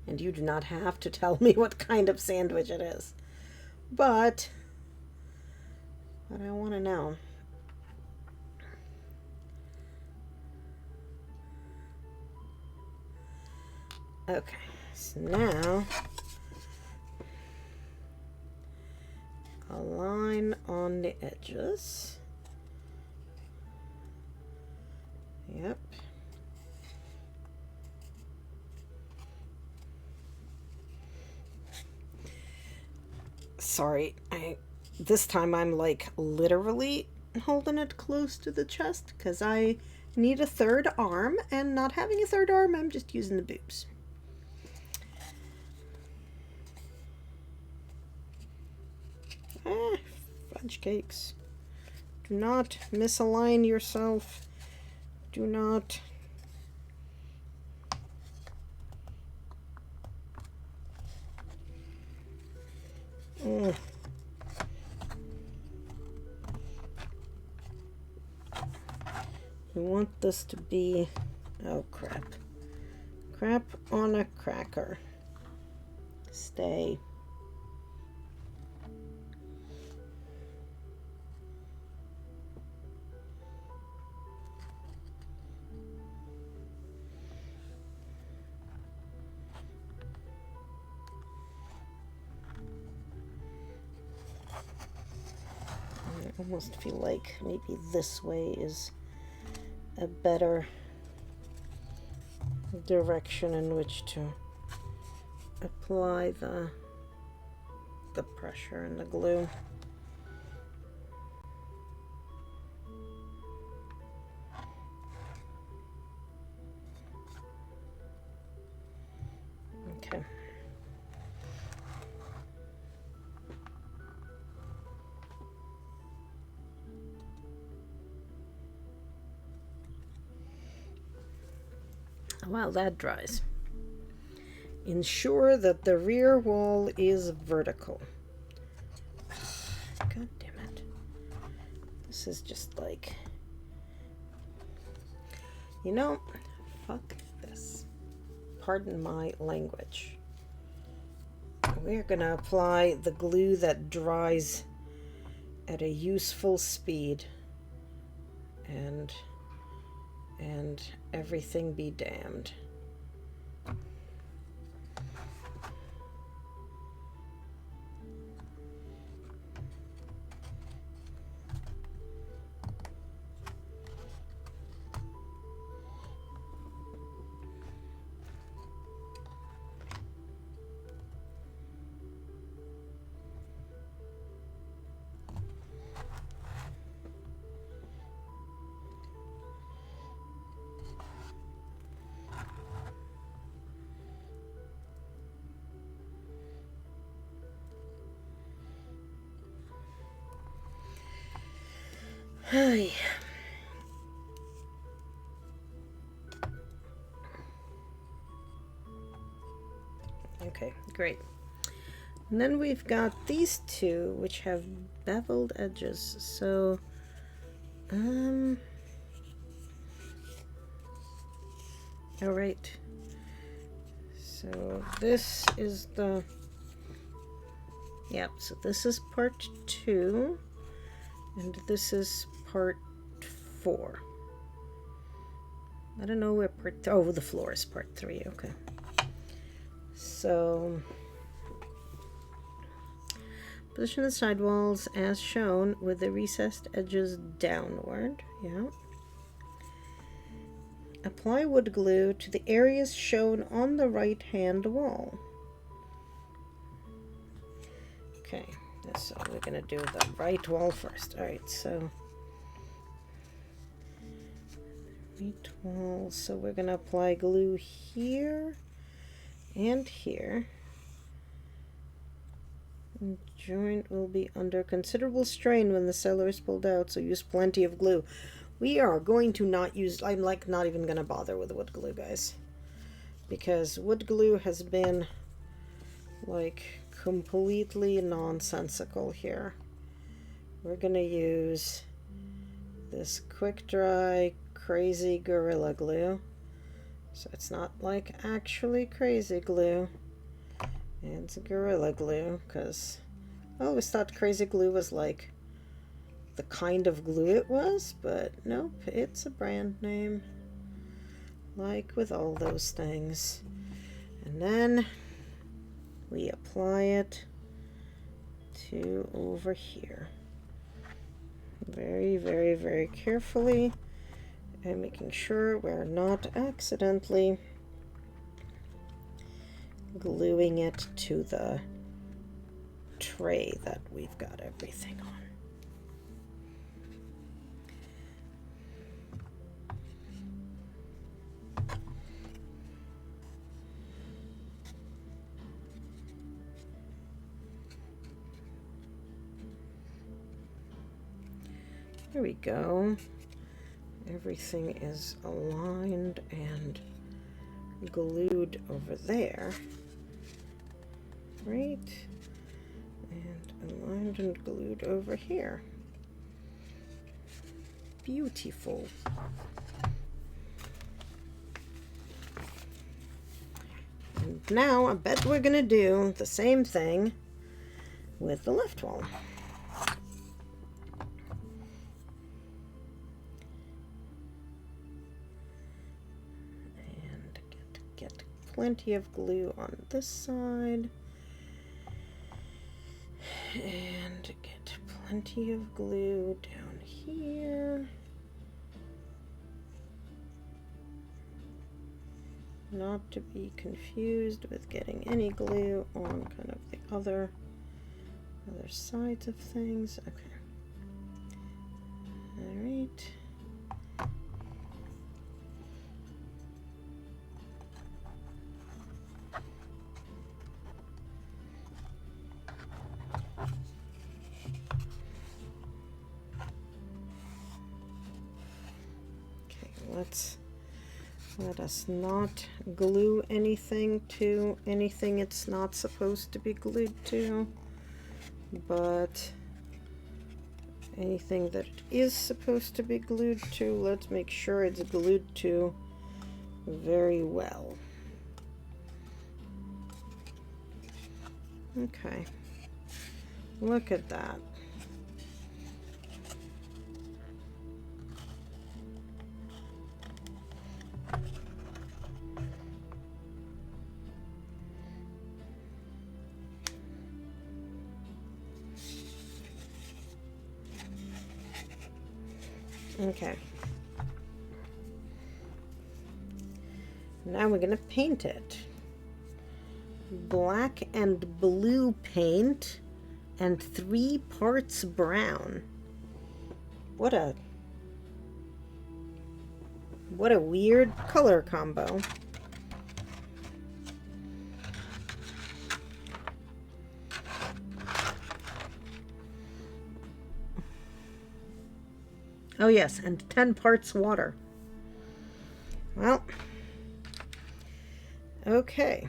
and you do not have to tell me what kind of sandwich it is. But I want to know. Okay, so now a line on the edges. Yep. Sorry, this time I'm like literally holding it close to the chest because I need a third arm, and not having a third arm, I'm just using the boobs. Fudge cakes. Do not misalign yourself. Do not. You want this to be, oh crap. Crap on a cracker. Stay. I almost feel like maybe this way is a better direction in which to apply the pressure and the glue. Okay. While that dries, ensure that the rear wall is vertical. God damn it. This is just like, you know, fuck this. Pardon my language. We're gonna apply the glue that dries at a useful speed, and everything be damned. Hey. Okay, great. And then we've got these two, which have beveled edges. So, all right. So this is the, yep, so this is part 2, and this is part 4. I don't know where part, oh, the floor is part 3, okay. So, position the sidewalls as shown with the recessed edges downward, yeah. Apply wood glue to the areas shown on the right-hand wall. Okay, so we're going to do the right wall first. All right, so right wall. So we're going to apply glue here and here. And joint will be under considerable strain when the cellar is pulled out, so use plenty of glue. We are going to not use, I'm like not even going to bother with wood glue, guys. Because wood glue has been like completely nonsensical here. We're going to use this quick dry crazy Gorilla Glue. So it's not like actually crazy glue. It's Gorilla Glue, because I always thought crazy glue was like the kind of glue it was, but nope, it's a brand name, like with all those things. And then we apply it to over here, very, very, very carefully, and making sure we're not accidentally gluing it to the tray that we've got everything on. There we go. Everything is aligned and glued over there. Right. And aligned and glued over here. Beautiful. And now I bet we're going to do the same thing with the left wall. Plenty of glue on this side, and get plenty of glue down here. Not to be confused with getting any glue on kind of the other sides of things. Okay. All right. Let us not glue anything to anything it's not supposed to be glued to, but anything that it is supposed to be glued to, let's make sure it's glued to very well. Okay, look at that. Okay. Now we're going to paint it. Black and blue paint and 3 parts brown. What a weird color combo. Oh yes, and 10 parts water. Well, okay.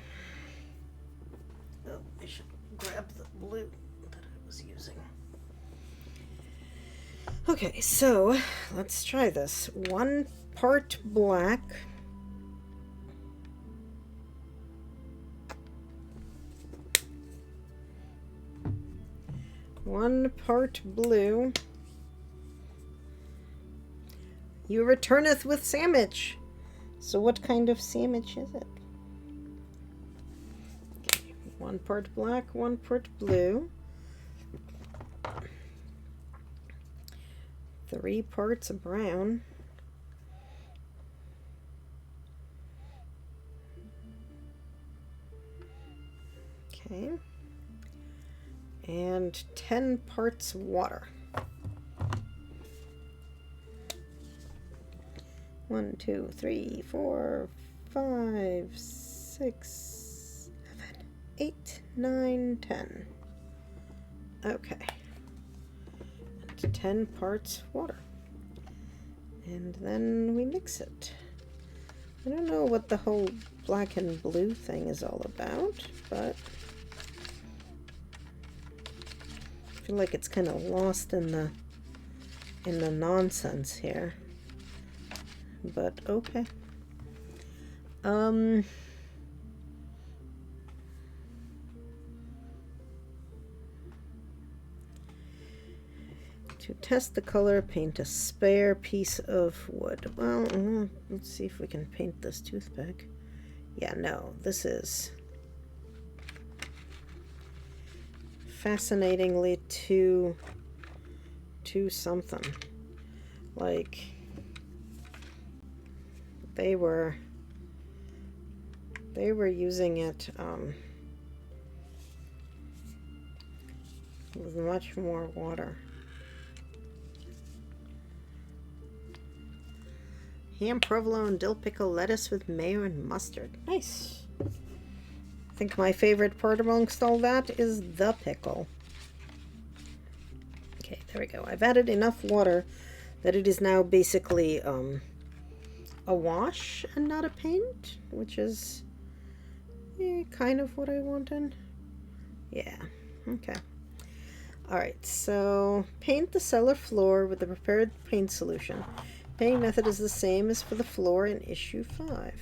Okay, so let's try this. 1 part black. One part blue. You returneth with sandwich. So what kind of sandwich is it? Okay, 1 part black, 1 part blue. 3 parts brown. Okay. And 10 parts water. 1, 2, 3, 4, 5, 6, 7, 8, 9, 10. Okay. And 10 parts water. And then we mix it. I don't know what the whole black and blue thing is all about, but I feel like it's kind of lost in the nonsense here. But okay. To test the color, paint a spare piece of wood. Well, let's see if we can paint this toothpick. Yeah, no, this is fascinatingly too something. Like they were using it with much more water. Ham, provolone, dill pickle, lettuce with mayo and mustard. Nice. I think my favorite part amongst all that is the pickle. Okay, there we go. I've added enough water that it is now basically a wash and not a paint, which is kind of what I wanted. Yeah, okay. Alright, so paint the cellar floor with the prepared paint solution. Painting method is the same as for the floor in issue 5.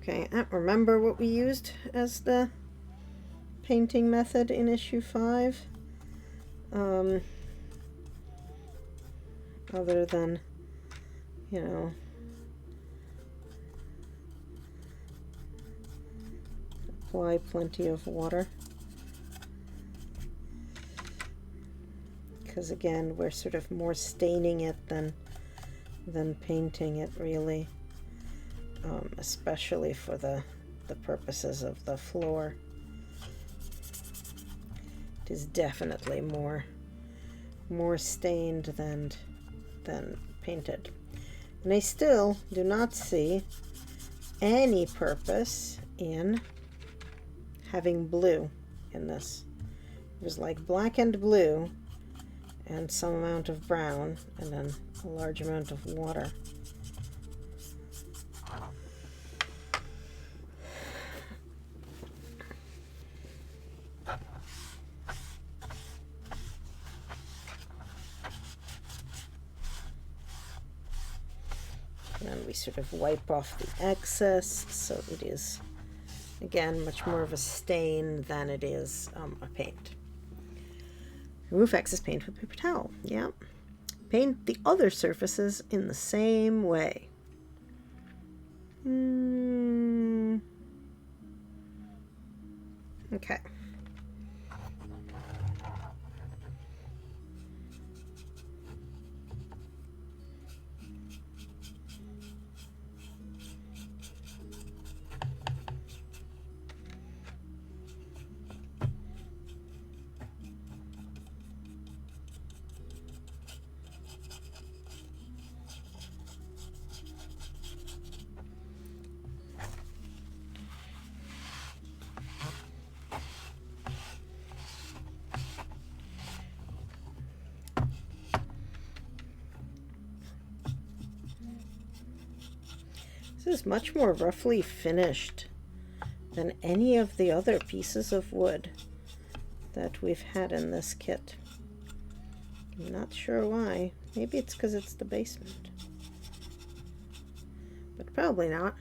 Okay, I don't remember what we used as the painting method in issue 5. Other than, you know, apply plenty of water. Because again, we're sort of more staining it than painting it, really. Especially for the purposes of the floor. It is definitely more stained than painted. And I still do not see any purpose in having blue in this. It was like black and blue and some amount of brown and then a large amount of water. And we sort of wipe off the excess, so it is, again, much more of a stain than it is a paint. Remove excess paint with paper towel. Yeah. Paint the other surfaces in the same way. Okay. This is much more roughly finished than any of the other pieces of wood that we've had in this kit. I'm not sure why. Maybe it's because it's the basement. But probably not.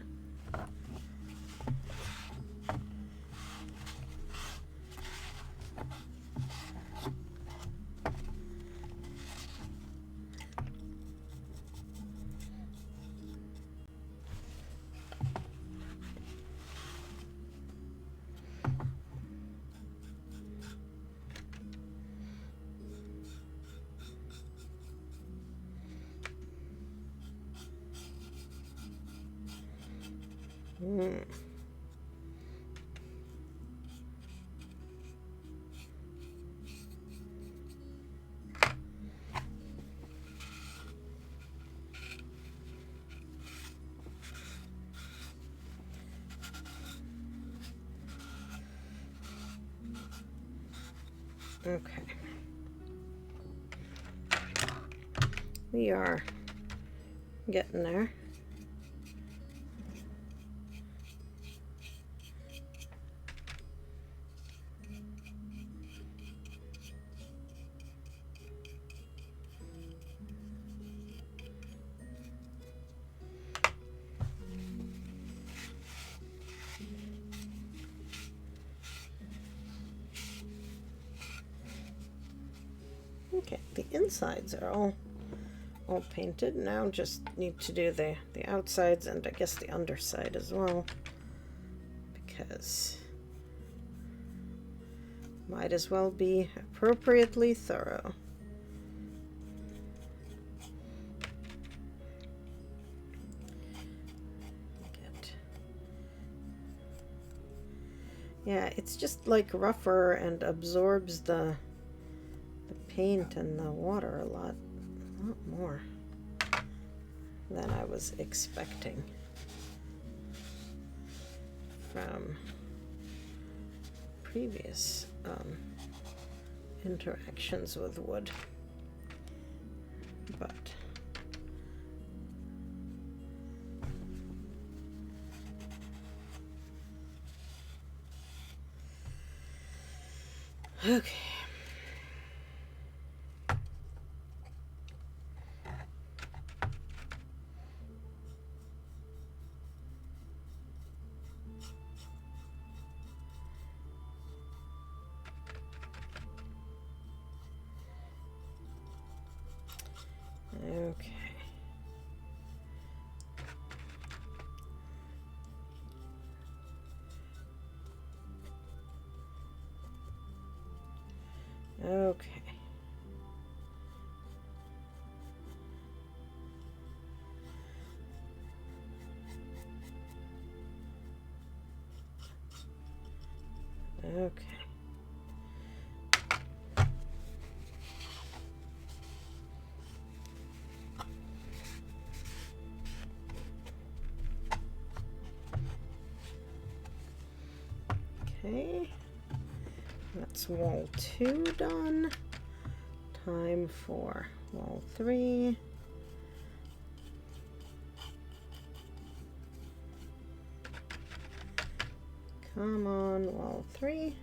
Hmm. Okay. We are getting there. Okay, the insides are all painted. Now just need to do the outsides and I guess the underside as well, because might as well be appropriately thorough. Yeah, it's just like rougher and absorbs the paint and the water a lot more than I was expecting from previous interactions with wood. But okay. Okay. Okay. Okay. Okay. That's wall 2 done. Time for wall 3. Come on, wall 3.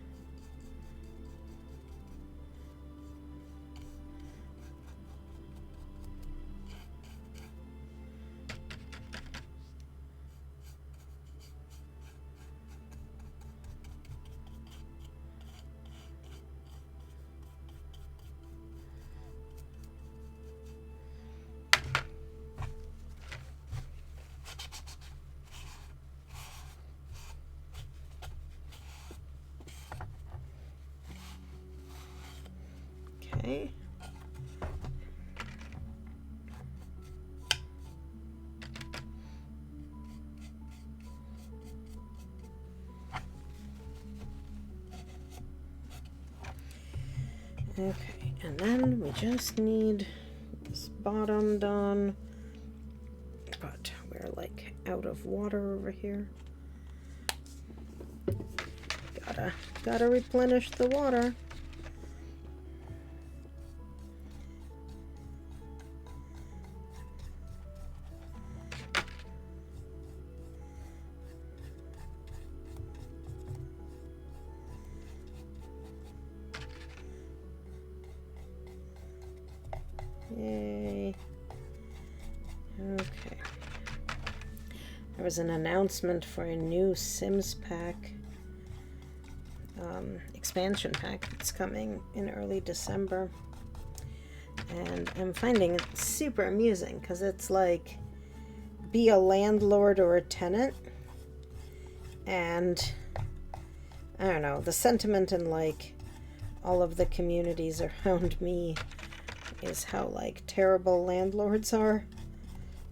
Okay. Okay, and then we just need this bottom done, but we're like out of water over here. Gotta replenish the water. Yay. Okay. There was an announcement for a new Sims pack, expansion pack that's coming in early December. And I'm finding it super amusing because it's like be a landlord or a tenant. And I don't know, the sentiment in like all of the communities around me is how like terrible landlords are.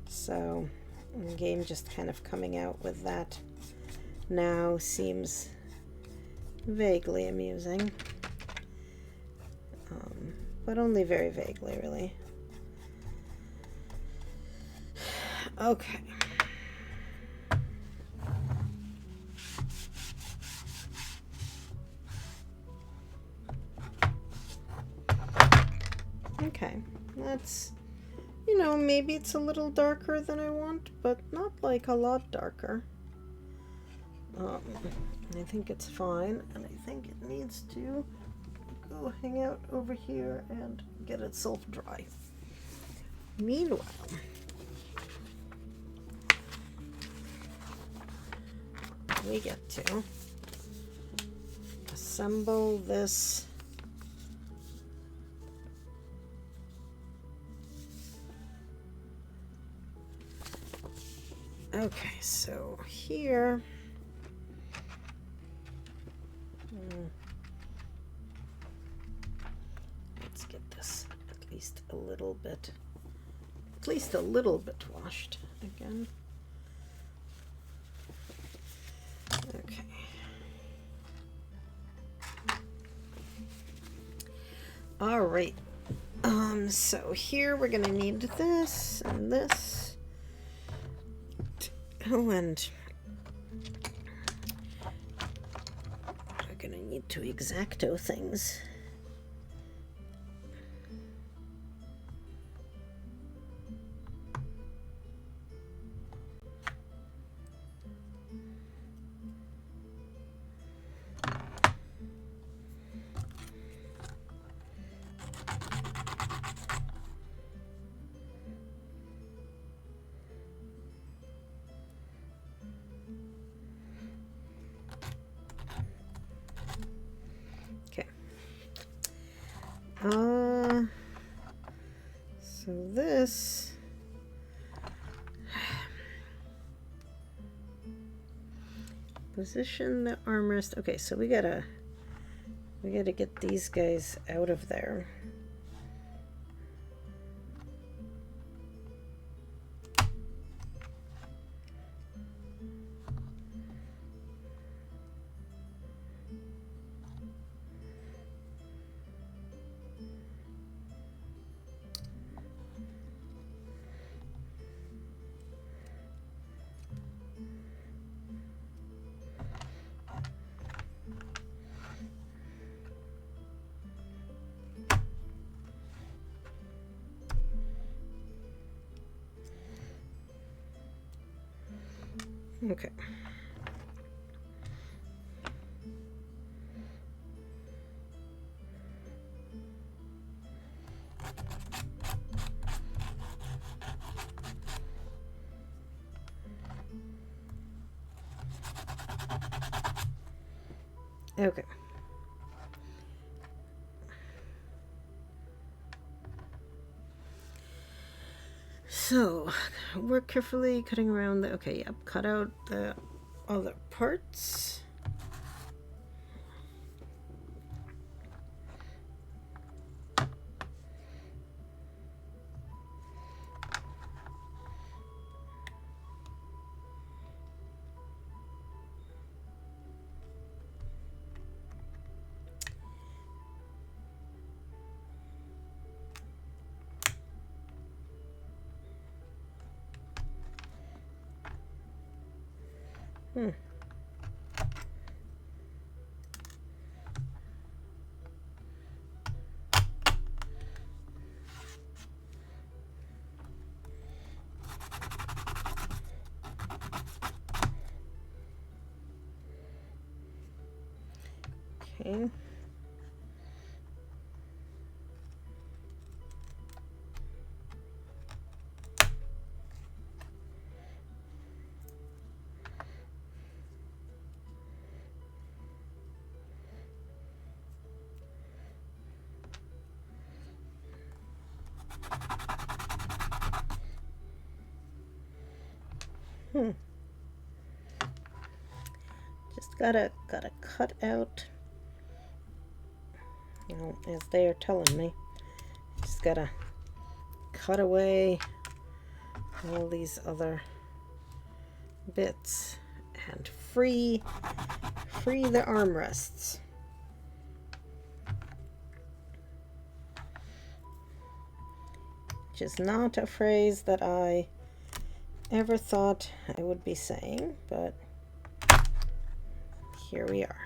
So the game just kind of coming out with that now seems vaguely amusing. But only very vaguely, really. Okay. Okay, that's, you know, maybe it's a little darker than I want, but not like a lot darker. I think it's fine, and I think it needs to go hang out over here and get itself dry. Meanwhile, we get to assemble this okay, so here let's get this at least a little bit washed again. Okay. All right. So here we're gonna need this and this. Oh, and we're gonna need to X-Acto things. So this position the armrest. Okay, so we gotta get these guys out of there. Okay. Okay. So, we're carefully cutting around the, okay, yep, cut out the other parts. Okay. Just gotta cut out, you know, as they are telling me. Just gotta cut away all these other bits and free the armrests. Which is not a phrase that I ever thought I would be saying, but here we are.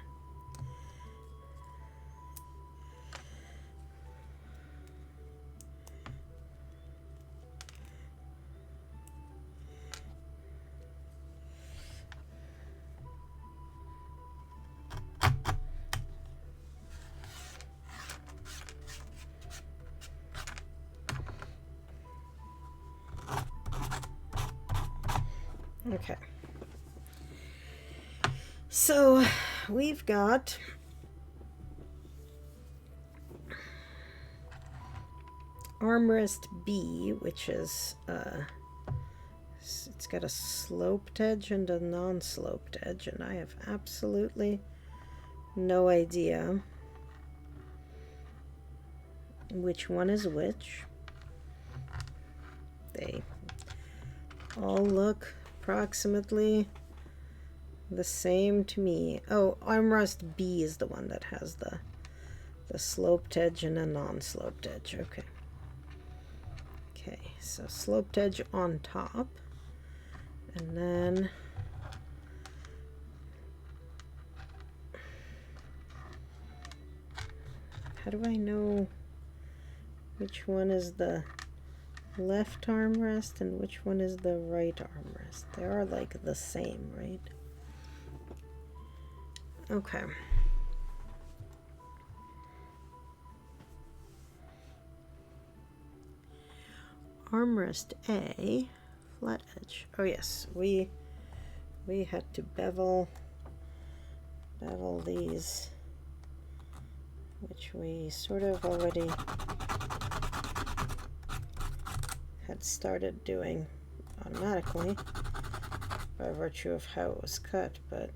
Okay. So we've got armrest B, which is it's got a sloped edge and a non-sloped edge, and I have absolutely no idea which one is which. They all look approximately the same to me. Oh, armrest B is the one that has the sloped edge and a non-sloped edge. Okay. Okay, so sloped edge on top, and then how do I know which one is the left armrest and which one is the right armrest? They are like the same, right? Okay. Armrest A, flat edge. Oh yes, we had to bevel these, which we sort of already had started doing automatically by virtue of how it was cut, but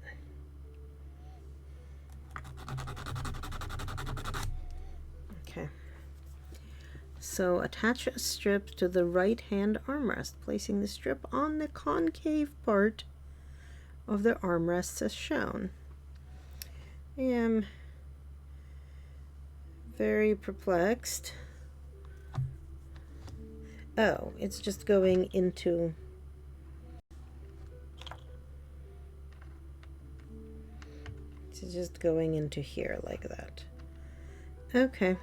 okay. So attach a strip to the right hand armrest, placing the strip on the concave part of the armrests as shown. I am very perplexed. Oh, it's just going into here like that. Okay.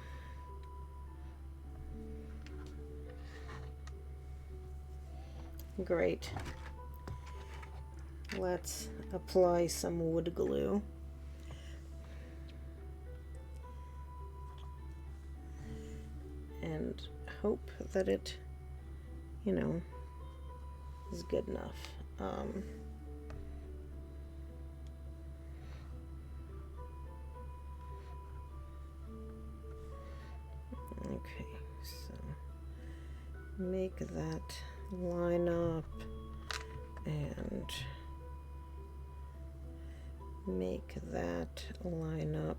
Great. Let's apply some wood glue. And hope that it, you know, is good enough. Okay, so make that line up and make that line up.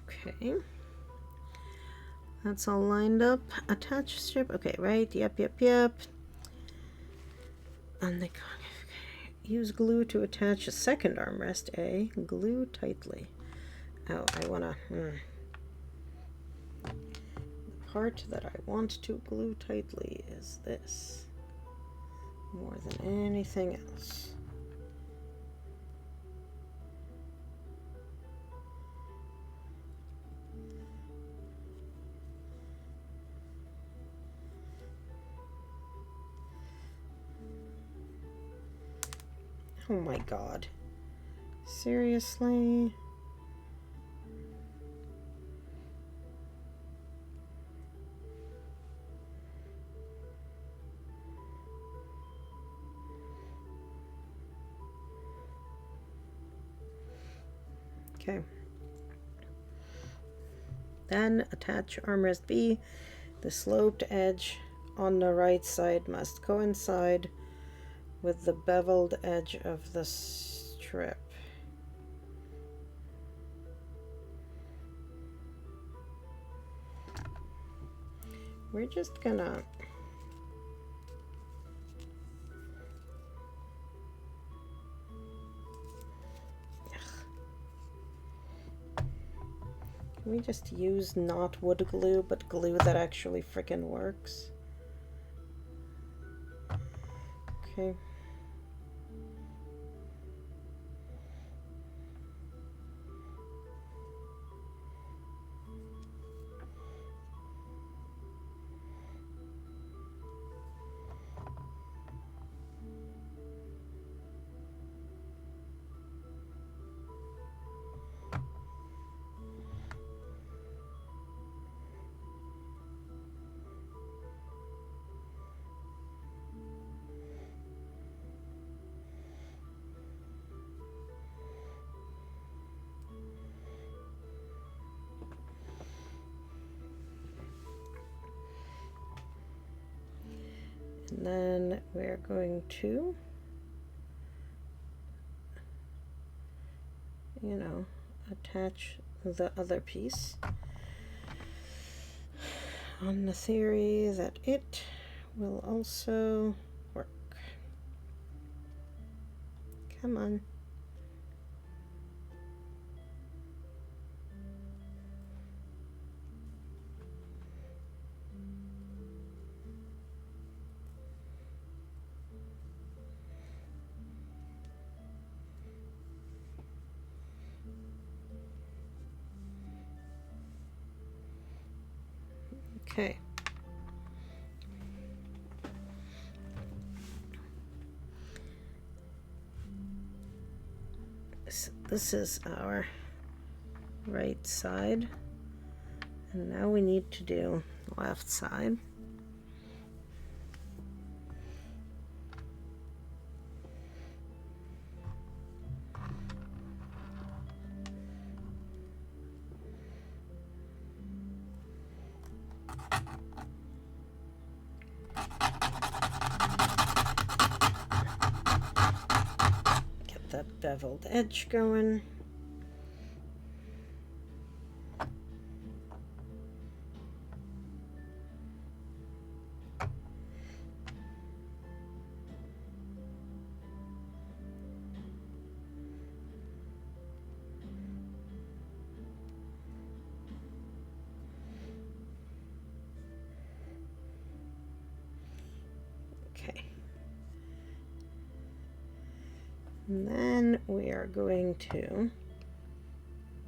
Okay, that's all lined up. Attach strip. Okay, right? Yep. And the use glue to attach a second armrest A. Glue tightly. Oh, I wanna. The part that I want to glue tightly is this, more than anything else. Oh my God. Seriously? Okay. Then attach armrest B, the sloped edge on the right side must coincide with the beveled edge of the strip. We're just gonna can we just use not wood glue, but glue that actually frickin' works? Okay. And then we're going to, you know, attach the other piece on the theory that it will also work. Come on. Okay. So this is our right side, and now we need to do the left side. That beveled edge going. Okay. And then we are going to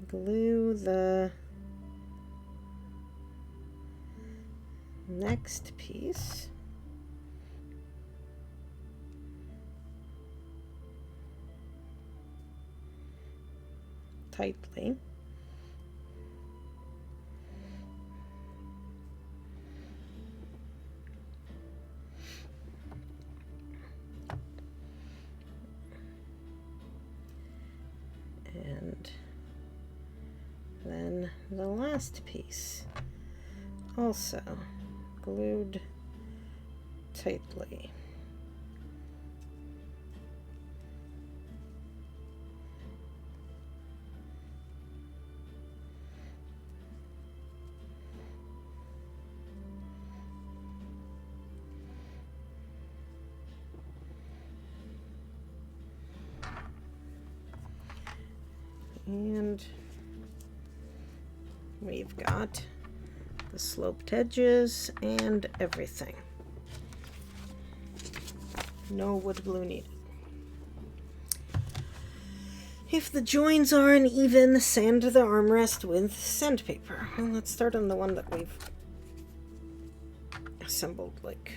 glue the next piece tightly. And then the last piece also glued tightly. And we've got the sloped edges and everything. No wood glue needed. If the joins are uneven, sand the armrest with sandpaper. Well, let's start on the one that we've assembled like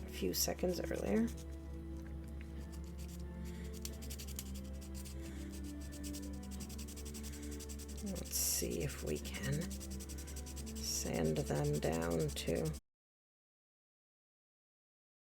a few seconds earlier. Let's see if we can sand them down to